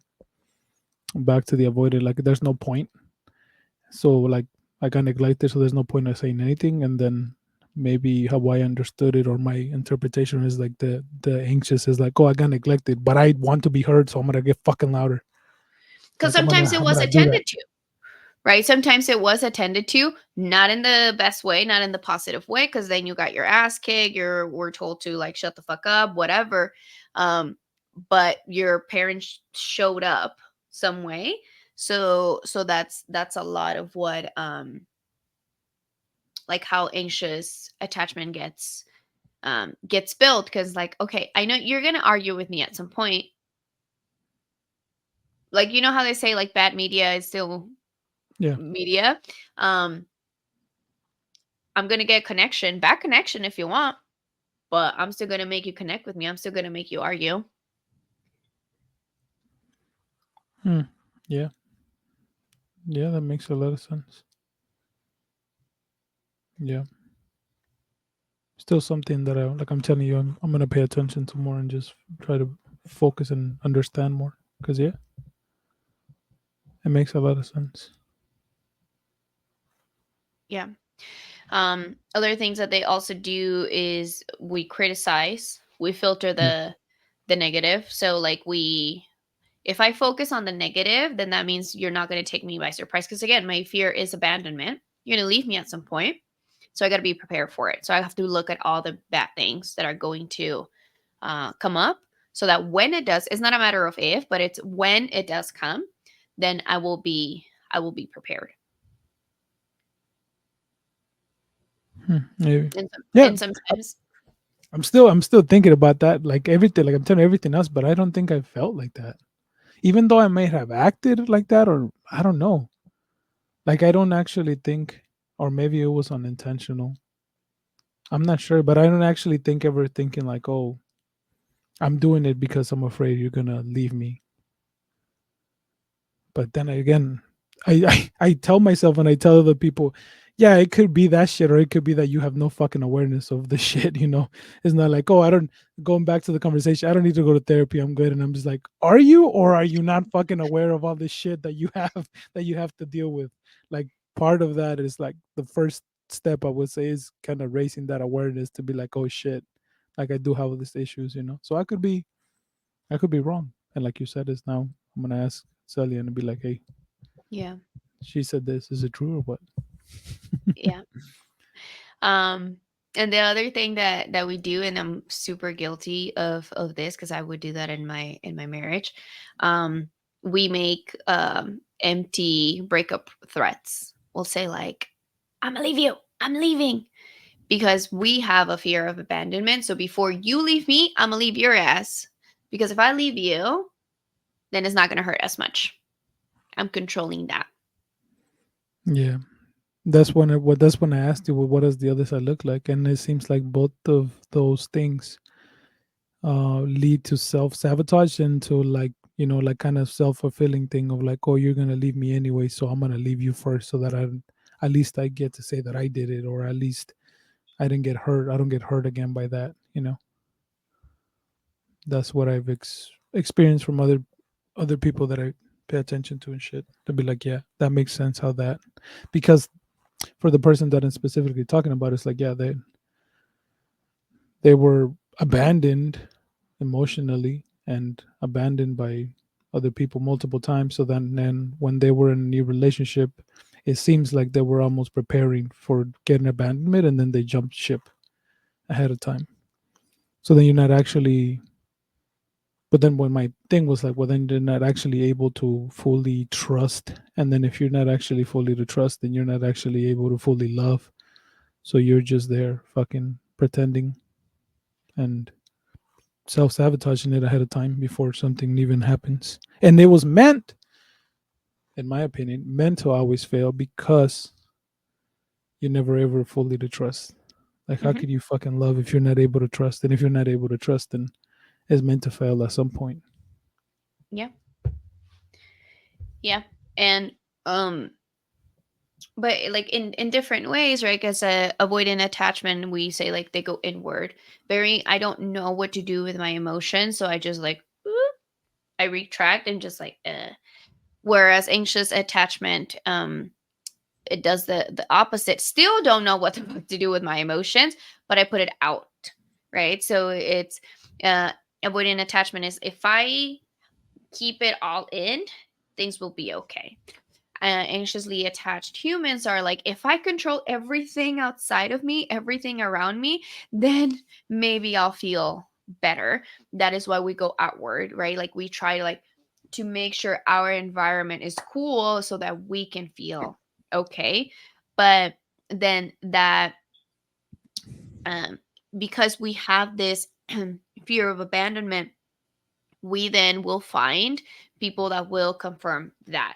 back to the avoided," like there's no point. So like I got neglected, so there's no point of saying anything, and then maybe how I understood it or my interpretation is like the anxious is like, "Oh, I got neglected, but I want to be heard, so I'm gonna get fucking louder." Because Like I'm gonna sometimes it I'm was gonna do that. attended to, right? Sometimes it was attended to, not in the best way, not in the positive way, because then you got your ass kicked, you were told to like shut the fuck up, whatever. Um, but your parents showed up some way. So that's a lot of what like how anxious attachment gets built, because like, okay, I know you're gonna argue with me at some point. Like, you know how they say like bad media is still Yeah. media. um I'm gonna get connection, back connection if you want, but I'm still gonna make you connect with me. I'm still gonna make you argue. Hmm. Yeah. Yeah, that makes a lot of sense. Yeah. Still something that I like. I'm telling you, I'm gonna pay attention to more and just try to focus and understand more. Cause yeah, it makes a lot of sense. Yeah. Other things that they also do is we criticize, we filter Yeah. the negative. So like we if I focus on the negative, then that means you're not going to take me by surprise, because again, my fear is abandonment. You're going to leave me at some point. So I got to be prepared for it. So I have to look at all the bad things that are going to come up, so that when it does, it's not a matter of if, but it's when it does come, then I will be prepared. Maybe. Yeah. And sometimes, I'm still thinking about that. Like everything. Like I'm telling you everything else, but I don't think I felt like that. Even though I may have acted like that, or I don't know. Like I don't actually think, or maybe it was unintentional. I'm not sure, but I don't actually think ever thinking like, oh, I'm doing it because I'm afraid you're gonna leave me. But then again, I tell myself and I tell other people, yeah, it could be that shit, or it could be that you have no fucking awareness of the shit. It's not like, oh, I don't. Going back to the conversation, I don't need to go to therapy. I'm good, and I'm just like, are you, or are you not fucking aware of all this shit that you have that you have to deal with? Like part of that is like the first step I would say is kind of raising that awareness to be like, oh shit, like I do have these issues. So I could be wrong, and like you said, is now I'm gonna ask Sally and be like, hey, yeah, she said this. Is it true or what? yeah. Um, and the other thing that we do, and I'm super guilty of this because I would do that in my marriage. Um, we make empty breakup threats. We'll say like, "I'm gonna leave you. I'm leaving," because we have a fear of abandonment. So before you leave me, I'm gonna leave your ass. Because if I leave you, then it's not gonna hurt as much. I'm controlling that. Yeah, that's when I asked you, well, what does the other side look like? And it seems like both of those things lead to self sabotage and to like like kind of self fulfilling thing of like, oh, you're gonna leave me anyway, so I'm gonna leave you first so that at least I get to say that I did it, or at least I didn't get hurt. I don't get hurt again by that. That's what I've experienced from other people that I pay attention to and shit. They'll be like, yeah, that makes sense how that, because for the person that I'm specifically talking about, it's like, yeah, they were abandoned emotionally and abandoned by other people multiple times. So then when they were in a new relationship, it seems like they were almost preparing for getting abandonment, and then they jumped ship ahead of time. So then you're not actually But then when my thing was like, well, then you're not actually able to fully trust. And then if you're not actually fully to trust, then you're not actually able to fully love. So you're just there fucking pretending and self sabotaging it ahead of time before something even happens. And it was meant, in my opinion, meant to always fail because you never ever fully to trust. Like, how Hmm. could you fucking love if you're not able to trust? And if you're not able to trust, then it's meant to fail at some point. Yeah. Yeah. And um but like in different ways, right? Because avoidant attachment, we say like they go inward. Very, I don't know what to do with my emotions, so I just like I retract and just like whereas anxious attachment, it does the opposite. Still don't know what the fuck to do with my emotions, but I put it out, right? So it's uh avoidant attachment is if I keep it all in, things will be okay. Anxiously attached humans are like, if I control everything outside of me, everything around me, then maybe I'll feel better. That is why we go outward, right? Like we try like to make sure our environment is cool so that we can feel okay. But then that um because we have this fear of abandonment, we then will find people that will confirm that.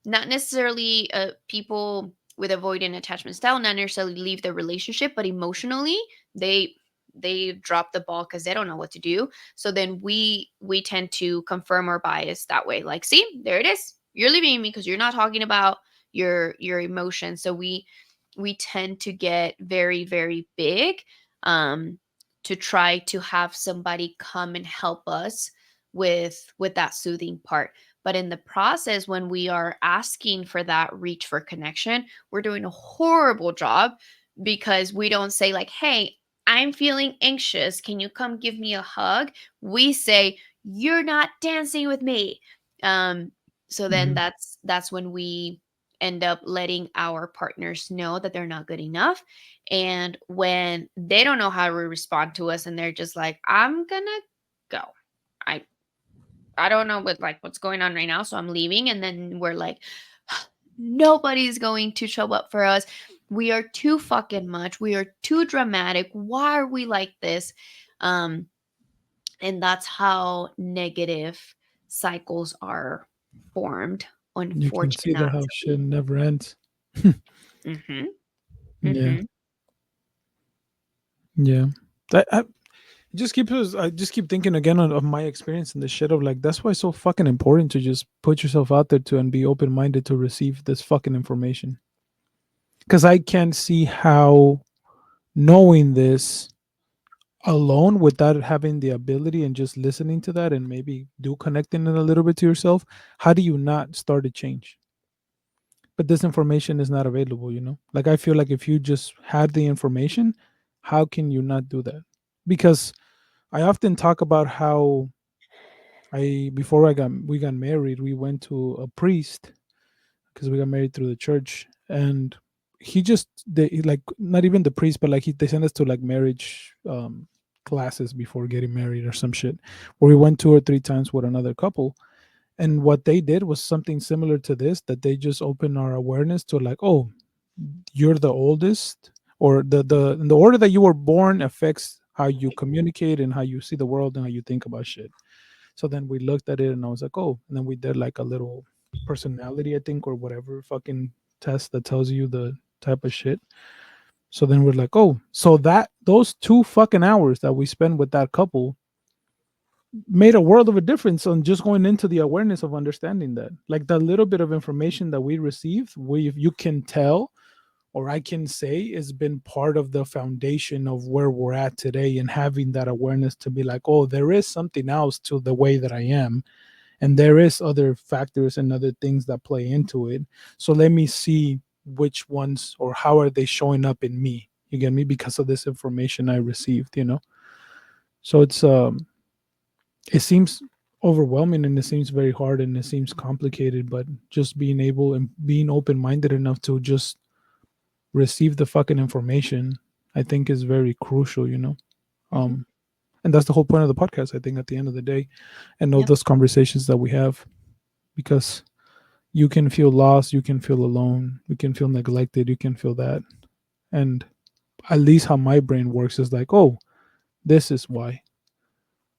Not necessarily people with avoidant attachment style, not necessarily leave the relationship, but emotionally they they drop the ball because they don't know what to do. So then we tend to confirm our bias that way. Like, see, there it is. You're leaving me because you're not talking about your emotions. So we tend to get very, very big, um to try to have somebody come and help us with that soothing part. But in the process, when we are asking for that reach for connection, we're doing a horrible job because we don't say like, hey, I'm feeling anxious, can you come give me a hug? We say, you're not dancing with me. um so then Hmm. that's when we end up letting our partners know that they're not good enough. And when they don't know how to respond to us and they're just like, I'm gonna go, i I don't know what's going on right now, so I'm leaving. And then we're like, nobody's going to show up for us. We are too fucking much. We are too dramatic. Why are we like this? Um, and that's how negative cycles are formed, You can see that how shit unfortunately. never ends. Mm-hmm. Yeah, Mm-hmm. yeah. I just keep I just keep thinking again of my experience in this shit of like that's why it's so fucking important to just put yourself out there to and be open minded to receive this fucking information. Because I can't see how knowing this alone without having the ability and just listening to that and maybe do connecting it a little bit to yourself, how do you not start to change? But this information is not available, you know? Like I feel like if you just had the information, how can you not do that? Because I often talk about how I before I got we got married, we went to a priest because we got married through the church, and he just they like not even the priest, but like they sent us to like marriage classes before getting married or some shit, where we went 2 or 3 times with another couple, and what they did was something similar to this, that they just opened our awareness to like, oh, you're the oldest, or the order that you were born affects how you communicate and how you see the world and how you think about shit. So then we looked at it and I was like, oh, and then we did like a little personality, I think, or whatever fucking test that tells you the type of shit. So then we're like, oh, so that those 2 fucking hours that we spend with that couple made a world of a difference on just going into the awareness of understanding that. Like the little bit of information that we received, we you can tell or I can say has been part of the foundation of where we're at today and having that awareness to be like, oh, there is something else to the way that I am, and there is other factors and other things that play into it. So let me see which ones or how are they showing up in me, you get me, because of this information I received, you know. So it seems overwhelming and it seems very hard and it seems complicated, but just being able and being open-minded enough to just receive the fucking information, I think is very crucial, you know. Mm-hmm. um And that's the whole point of the podcast, I think, at the end of the day, and all Yep. those conversations that we have, because you can feel lost, you can feel alone, you can feel neglected, you can feel that. And at least how my brain works is like, oh, this is why.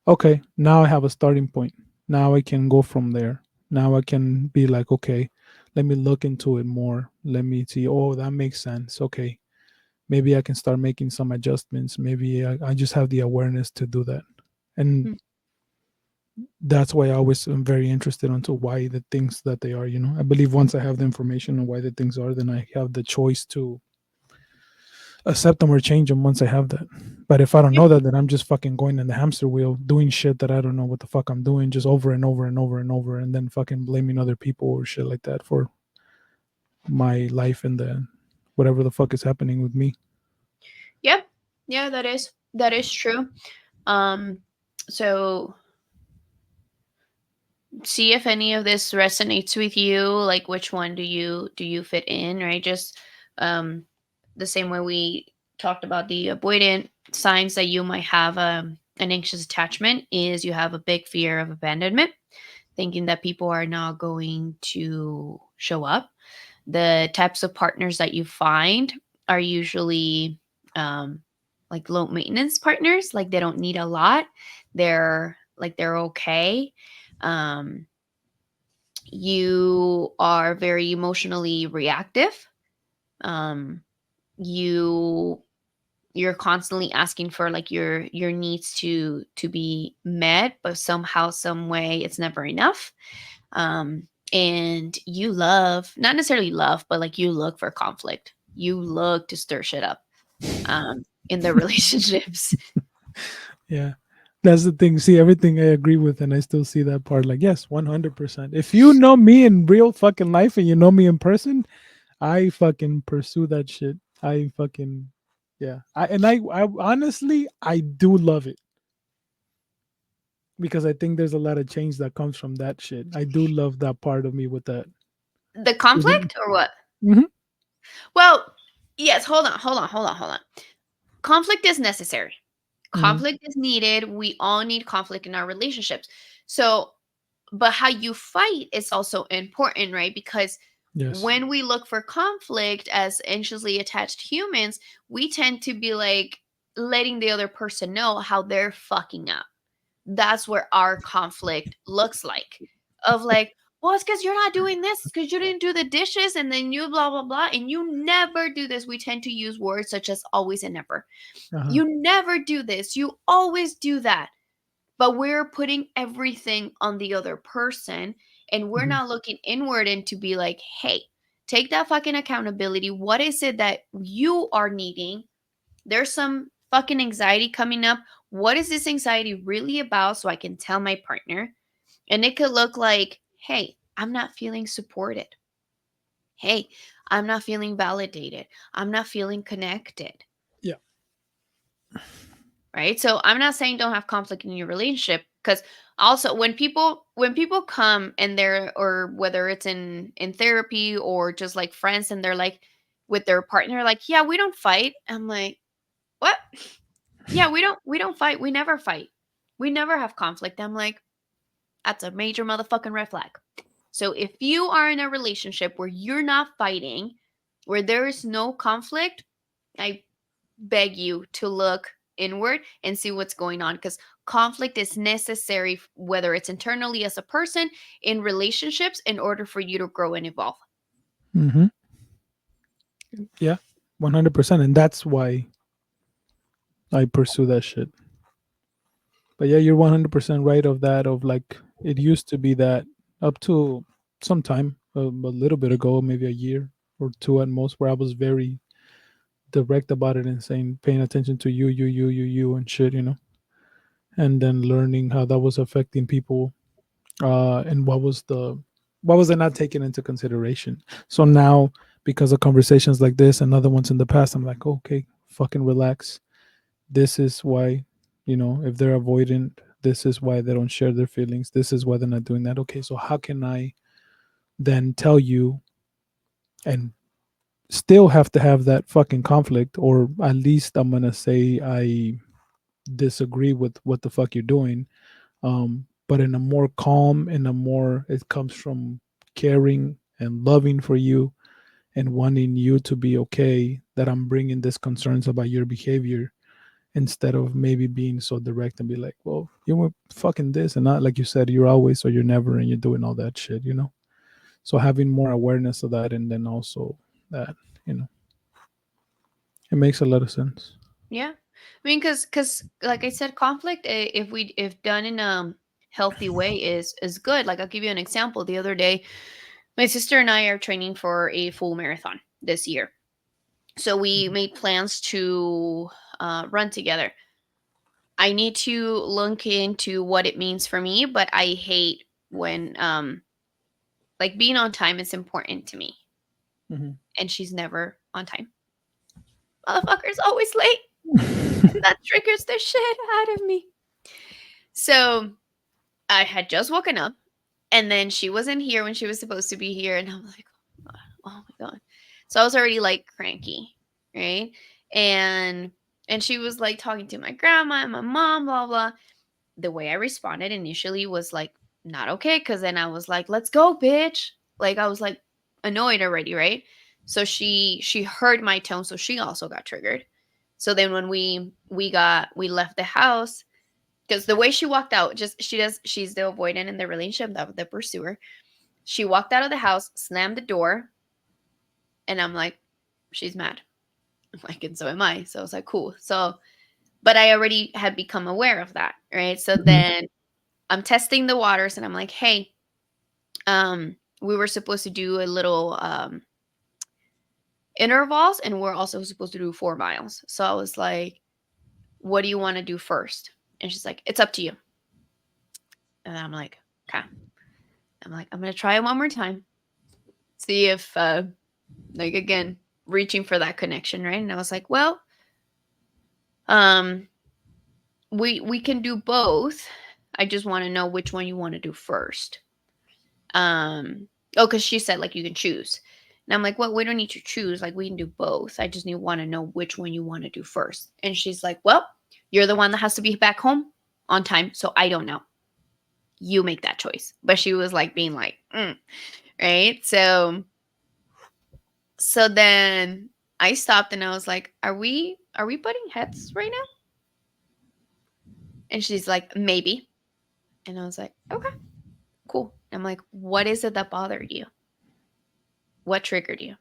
Okay, now I have a starting point. Now I can go from there. Now I can be like, okay, let me look into it more. Let me see, oh, that makes sense. Okay, maybe I can start making some adjustments. Maybe I just have the awareness to do that. And Mm. that's why I always am very interested into why the things that they are, you know. I believe once I have the information on why the things are, then I have the choice to accept them or change them once I have that. But if I don't Yep. know that, then I'm just fucking going in the hamster wheel doing shit that I don't know what the fuck I'm doing, just over and over and over and over, and then fucking blaming other people or shit like that for my life and the whatever the fuck is happening with me. Yep. Yeah, that is true. Um, so see if any of this resonates with you. Like, which one do you fit in? Right? Just um, the same way we talked about the avoidant signs that you might have an anxious attachment is you have a big fear of abandonment, thinking that people are not going to show up. The types of partners that you find are usually um, like low maintenance partners, like they don't need a lot. They're okay. Um, you are very emotionally reactive. Um, you you're constantly asking for like your needs to be met, but somehow some way it's never enough. um and you love, not necessarily love, but like you look for conflict, you look to stir shit up in the relationships. Yeah. That's the thing. See, everything I agree with, and I still see that part. Like, yes, 100%. If you know me in real fucking life and you know me in person, I fucking pursue that shit. I fucking, yeah. I honestly, I do love it because I think there's a lot of change that comes from that shit. I do love that part of me with that. The Even, conflict or what? hmm Well, yes, hold on. Conflict is necessary, hmm conflict is needed, we all need conflict in our relationships. So but how you fight is also important, right? Because yes. when we look for conflict as anxiously attached humans, we tend to be like letting the other person know how they're fucking up. That's where our conflict looks like. Of like, well, it's because you're not doing this, because you didn't do the dishes, and then you blah blah blah, and you never do this. We tend to use words such as always and never. Uh-huh. You never do this. You always do that, but we're putting everything on the other person, and we're hmm not looking inward and to be like, hey, take that fucking accountability. What is it that you are needing? There's some fucking anxiety coming up. What is this anxiety really about, so I can tell my partner? And it could look like, hey, I'm not feeling supported. Hey, I'm not feeling validated. I'm not feeling connected. Yeah. Right? So I'm not saying don't have conflict in your relationship, because also when people come and they're, or whether it's in therapy or just like friends, and they're like with their partner, like, yeah, we don't fight. I'm like, what? Yeah, we don't fight. We never fight. We never have conflict. I'm like, that's a major motherfucking red flag. So if you are in a relationship where you're not fighting, where there is no conflict, I beg you to look inward and see what's going on, because conflict is necessary, whether it's internally as a person, in relationships, in order for you to grow and evolve. hmm Yeah. 100%. And that's why I pursue that shit. But yeah, you're 100% right of that. Of like, it used to be that up to some time, a little bit ago, maybe a year or two at most, where I was very direct about it and saying, paying attention to you, and shit, you know, and then learning how that was affecting people, and what was I not taking into consideration. So now, because of conversations like this and other ones in the past, I'm like, okay, fucking relax. This is why, you know, if they're avoidant, this is why they don't share their feelings, this is why they're not doing that. Okay, so how can I then tell you and still have to have that fucking conflict, or at least I'm gonna say I disagree with what the fuck you're doing, but in a more calm, in a more, it comes from caring and loving for you and wanting you to be okay, that I'm bringing these concerns about your behavior, instead of maybe being so direct and be like, well, you were fucking this, and not like you said, you're always or you're never, and you're doing all that shit, you know? So having more awareness of that, and then also that, you know, it makes a lot of sense. Yeah. I mean, cause like I said, conflict, if done in a healthy way, is good. Like I'll give you an example. The other day, my sister and I are training for a full marathon this year. So we made plans to run together. I need to look into what it means for me, but I hate when like being on time is important to me, Mm-hmm. and she's never on time. Motherfucker's always late, and that triggers the shit out of me. So I had just woken up, and then she wasn't here when she was supposed to be here, and I'm like, oh my god. So I was already like cranky, right? And and she was like talking to my grandma and my mom, blah blah. The way I responded initially was like not okay, because then I was like, let's go, bitch. Like I was like annoyed already, right? So she heard my tone, so she also got triggered. So then when we left the house, because the way she walked out, just she's the avoidant in the relationship, the pursuer. She walked out of the house, slammed the door, and I'm like, she's mad. Like, and so am I. So I was like, cool. So, but I already had become aware of that, right? So Mm-hmm. then I'm testing the waters, and I'm like, hey, we were supposed to do a little intervals, and we're also supposed to do 4 miles. So I was like, what do you want to do first? And she's like, it's up to you. And I'm like, okay. I'm like, I'm gonna try it one more time, see if like again, reaching for that connection, right? And I was like, well, um, we can do both. I just want to know which one you want to do first. Oh, because she said like you can choose. And I'm like, well, we don't need to choose. Like we can do both. I just need want to know which one you want to do first. And she's like, well, you're the one that has to be back home on time, so I don't know. You make that choice. But she was like being like, right? So then I stopped and I was like, are we butting heads right now? And she's like, maybe. And I was like, okay, cool. I'm like, what is it that bothered you? What triggered you?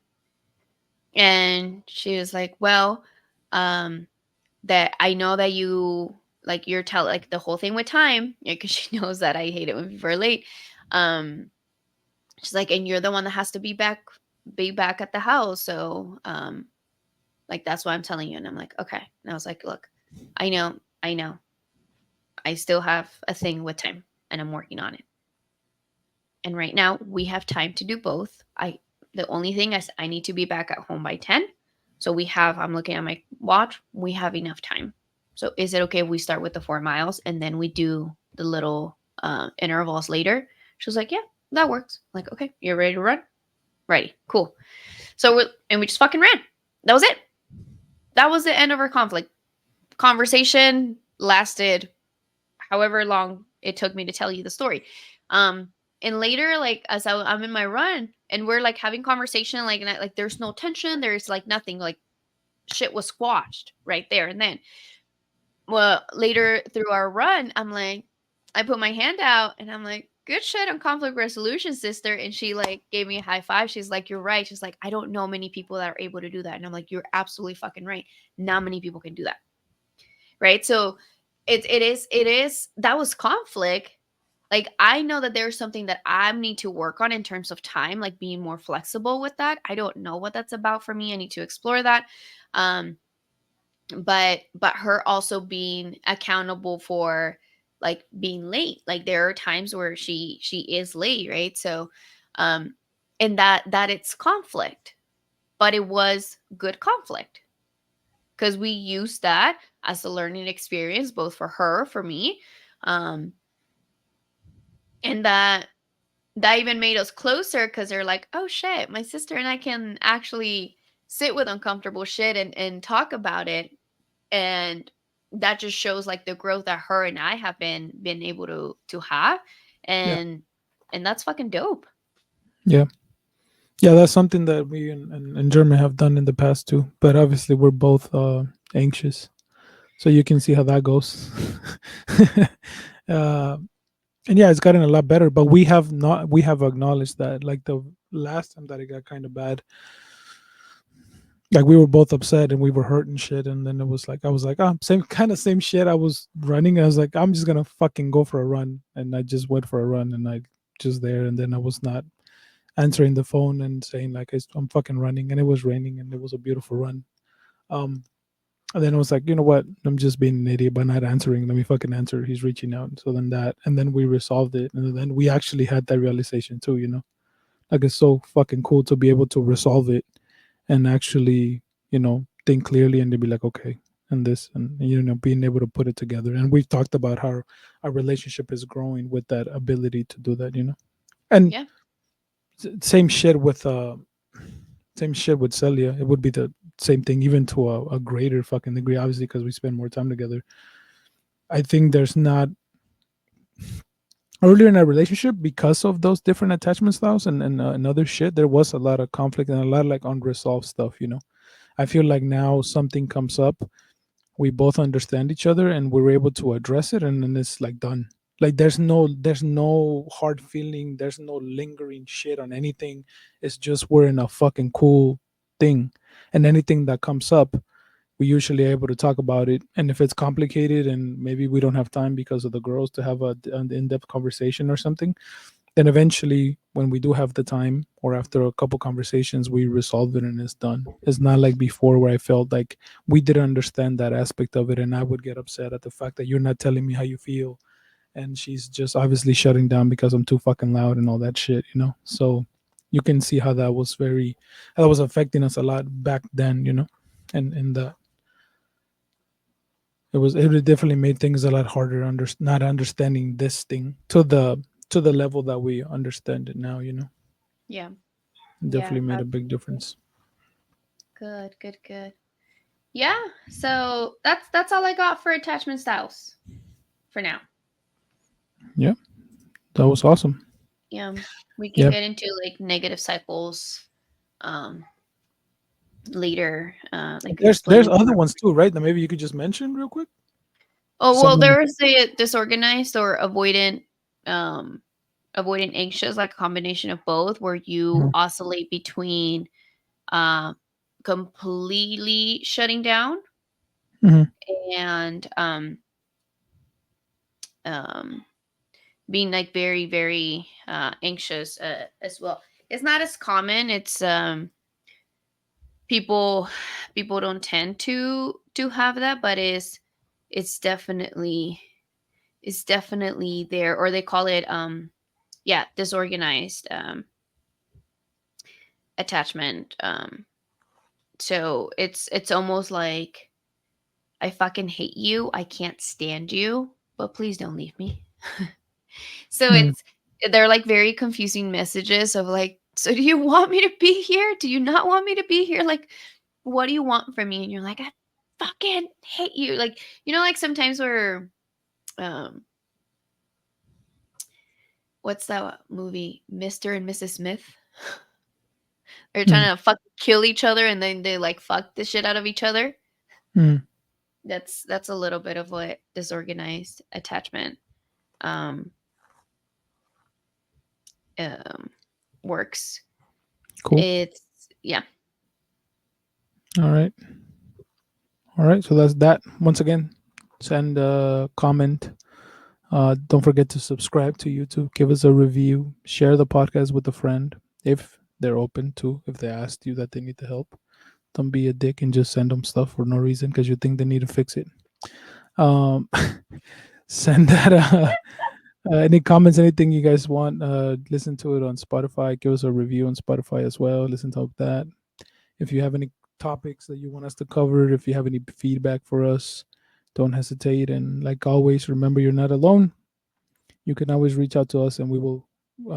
And she was like, well, um, that I know that you like you're tell like the whole thing with time, because she knows that I hate it when people are late. Um, she's like, and you're the one that has to be back at the house. So like that's why I'm telling you. And I'm like, okay. And I was like, look, I know. I still have a thing with time and I'm working on it. And right now we have time to do both. The only thing is I need to be back at home by 10. So I'm looking at my watch, we have enough time. So is it okay if we start with the 4 miles and then we do the little intervals later? She was like, yeah, that works. I'm like, okay, you're ready to run? Ready. Cool. And we just fucking ran. That was it. That was the end of our conflict. Conversation lasted however long it took me to tell you the story. Um, and later, like as I'm in my run, and we're like having conversation, like like there's no tension, there's like nothing, like shit was squashed right there and then. Well, later through our run, I'm like, I put my hand out, and I'm like, good shit on conflict resolution, sister. And she like gave me a high five. She's like, you're right. She's like, I don't know many people that are able to do that. And I'm like, you're absolutely fucking right. Not many people can do that, right? So it is that was conflict. Like I know that there's something that I need to work on in terms of time, like being more flexible with that. I don't know what that's about for me. I need to explore that. um but her also being accountable for like being late. Like there are times where she is late, right? So um and that it's conflict, but it was good conflict because we used that as a learning experience, both for her, for me. um and that even made us closer because they're like, oh shit, my sister and I can actually sit with uncomfortable shit and talk about it. And that just shows like the growth that her and I have been able to have, Yeah. and that's fucking dope. Yeah. Yeah, that's something that we in German have done in the past too. But obviously, we're both anxious, so you can see how that goes. uh, and yeah, it's gotten a lot better. But we have acknowledged that, like the last time that it got kind of bad, like we were both upset and we were hurt and shit. And then it was like I was like, oh, same shit. I was running. I was like, I'm just gonna fucking go for a run, and I just went for a run, and I just there, and then I was not answering the phone and saying like I'm fucking running, and it was raining, and it was a beautiful run. Um, and then I was like, you know what? I'm just being an idiot by not answering. Let me fucking answer. He's reaching out. So then that, and then we resolved it, and then we actually had that realization too. Like it's so fucking cool to be able to resolve it and actually, think clearly and to be like, okay, and this, and being able to put it together. And we've talked about how our relationship is growing with that ability to do that. And Yeah. same shit with Celia. It would be the same thing, even to a greater fucking degree, obviously, because we spend more time together. I think there's not earlier in our relationship because of those different attachment styles and other shit. There was a lot of conflict and a lot of like unresolved stuff. I feel like now something comes up, we both understand each other and we're able to address it, and then it's like done. Like there's no hard feeling, there's no lingering shit on anything. It's just we're in a fucking cool thing, and anything that comes up, we usually able to talk about it. And if it's complicated and maybe we don't have time because of the girls to have an in-depth conversation or something, then eventually when we do have the time or after a couple conversations, we resolve it and it's done. It's not like before where I felt like we didn't understand that aspect of it, and I would get upset at the fact that you're not telling me how you feel, and she's just obviously shutting down because I'm too fucking loud and all that shit. So you can see how that was affecting us a lot back then. And it definitely made things a lot harder not understanding this thing to the level that we understand it now. Yeah. It Yeah. definitely made a big Absolutely. difference. Good. Good. Good. Yeah. So that's all I got for attachment styles for now. Yeah, that was awesome. Yeah. We can Yeah, get into like negative cycles um later. Like there's explaining other more. ones too, right? That maybe you could just mention real quick. Oh well, Someone. there was a disorganized or avoidant, um, avoidant anxious, like a combination of both, where you Mhm, oscillate between uh, completely shutting down mhm, and um, being like very very anxious as well. It's not as common. It's people people don't tend to have that, but it's definitely it's definitely there, or they call it yeah, disorganized attachment. So it's almost like I fucking hate you, I can't stand you, but please don't leave me. So mhm, they're like very confusing messages of like, so do you want me to be here, do you not want me to be here, like what do you want from me? And you're like, I fucking hate you, like, like sometimes we're um what's that movie, Mr. and Mrs. Smith? They're mhm, trying to fucking kill each other and then they like fuck the shit out of each other. mhm. That's a little bit of what disorganized attachment um um works. Cool. It's yeah. All right. All right. So that's that. Once again, send a comment. Don't forget to subscribe to YouTube. Give us a review. Share the podcast with a friend if they're open to. If they asked you that they need the help, don't be a dick and just send them stuff for no reason because you think they need to fix it. Um, send that. Any comments, anything you guys want. Listen to it on Spotify. Give us a review on Spotify as well. Listen to that. If you have any topics that you want us to cover, if you have any feedback for us, don't hesitate. And like always, remember you're not alone. You can always reach out to us and we will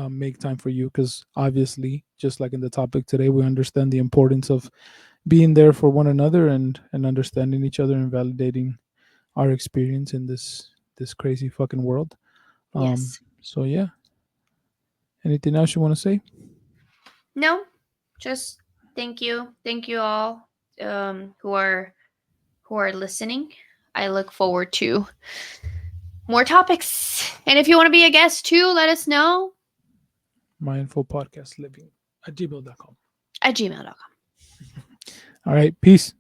make time for you because obviously, just like in the topic today, we understand the importance of being there for one another and understanding each other and validating our experience in this crazy fucking world. Yes. So yeah, anything else you want to say? No, just thank you. Thank you all who are listening. I look forward to more topics. And if you want to be a guest too, let us know Mindful podcast living at gmail.com. at gmail.com. All right, peace.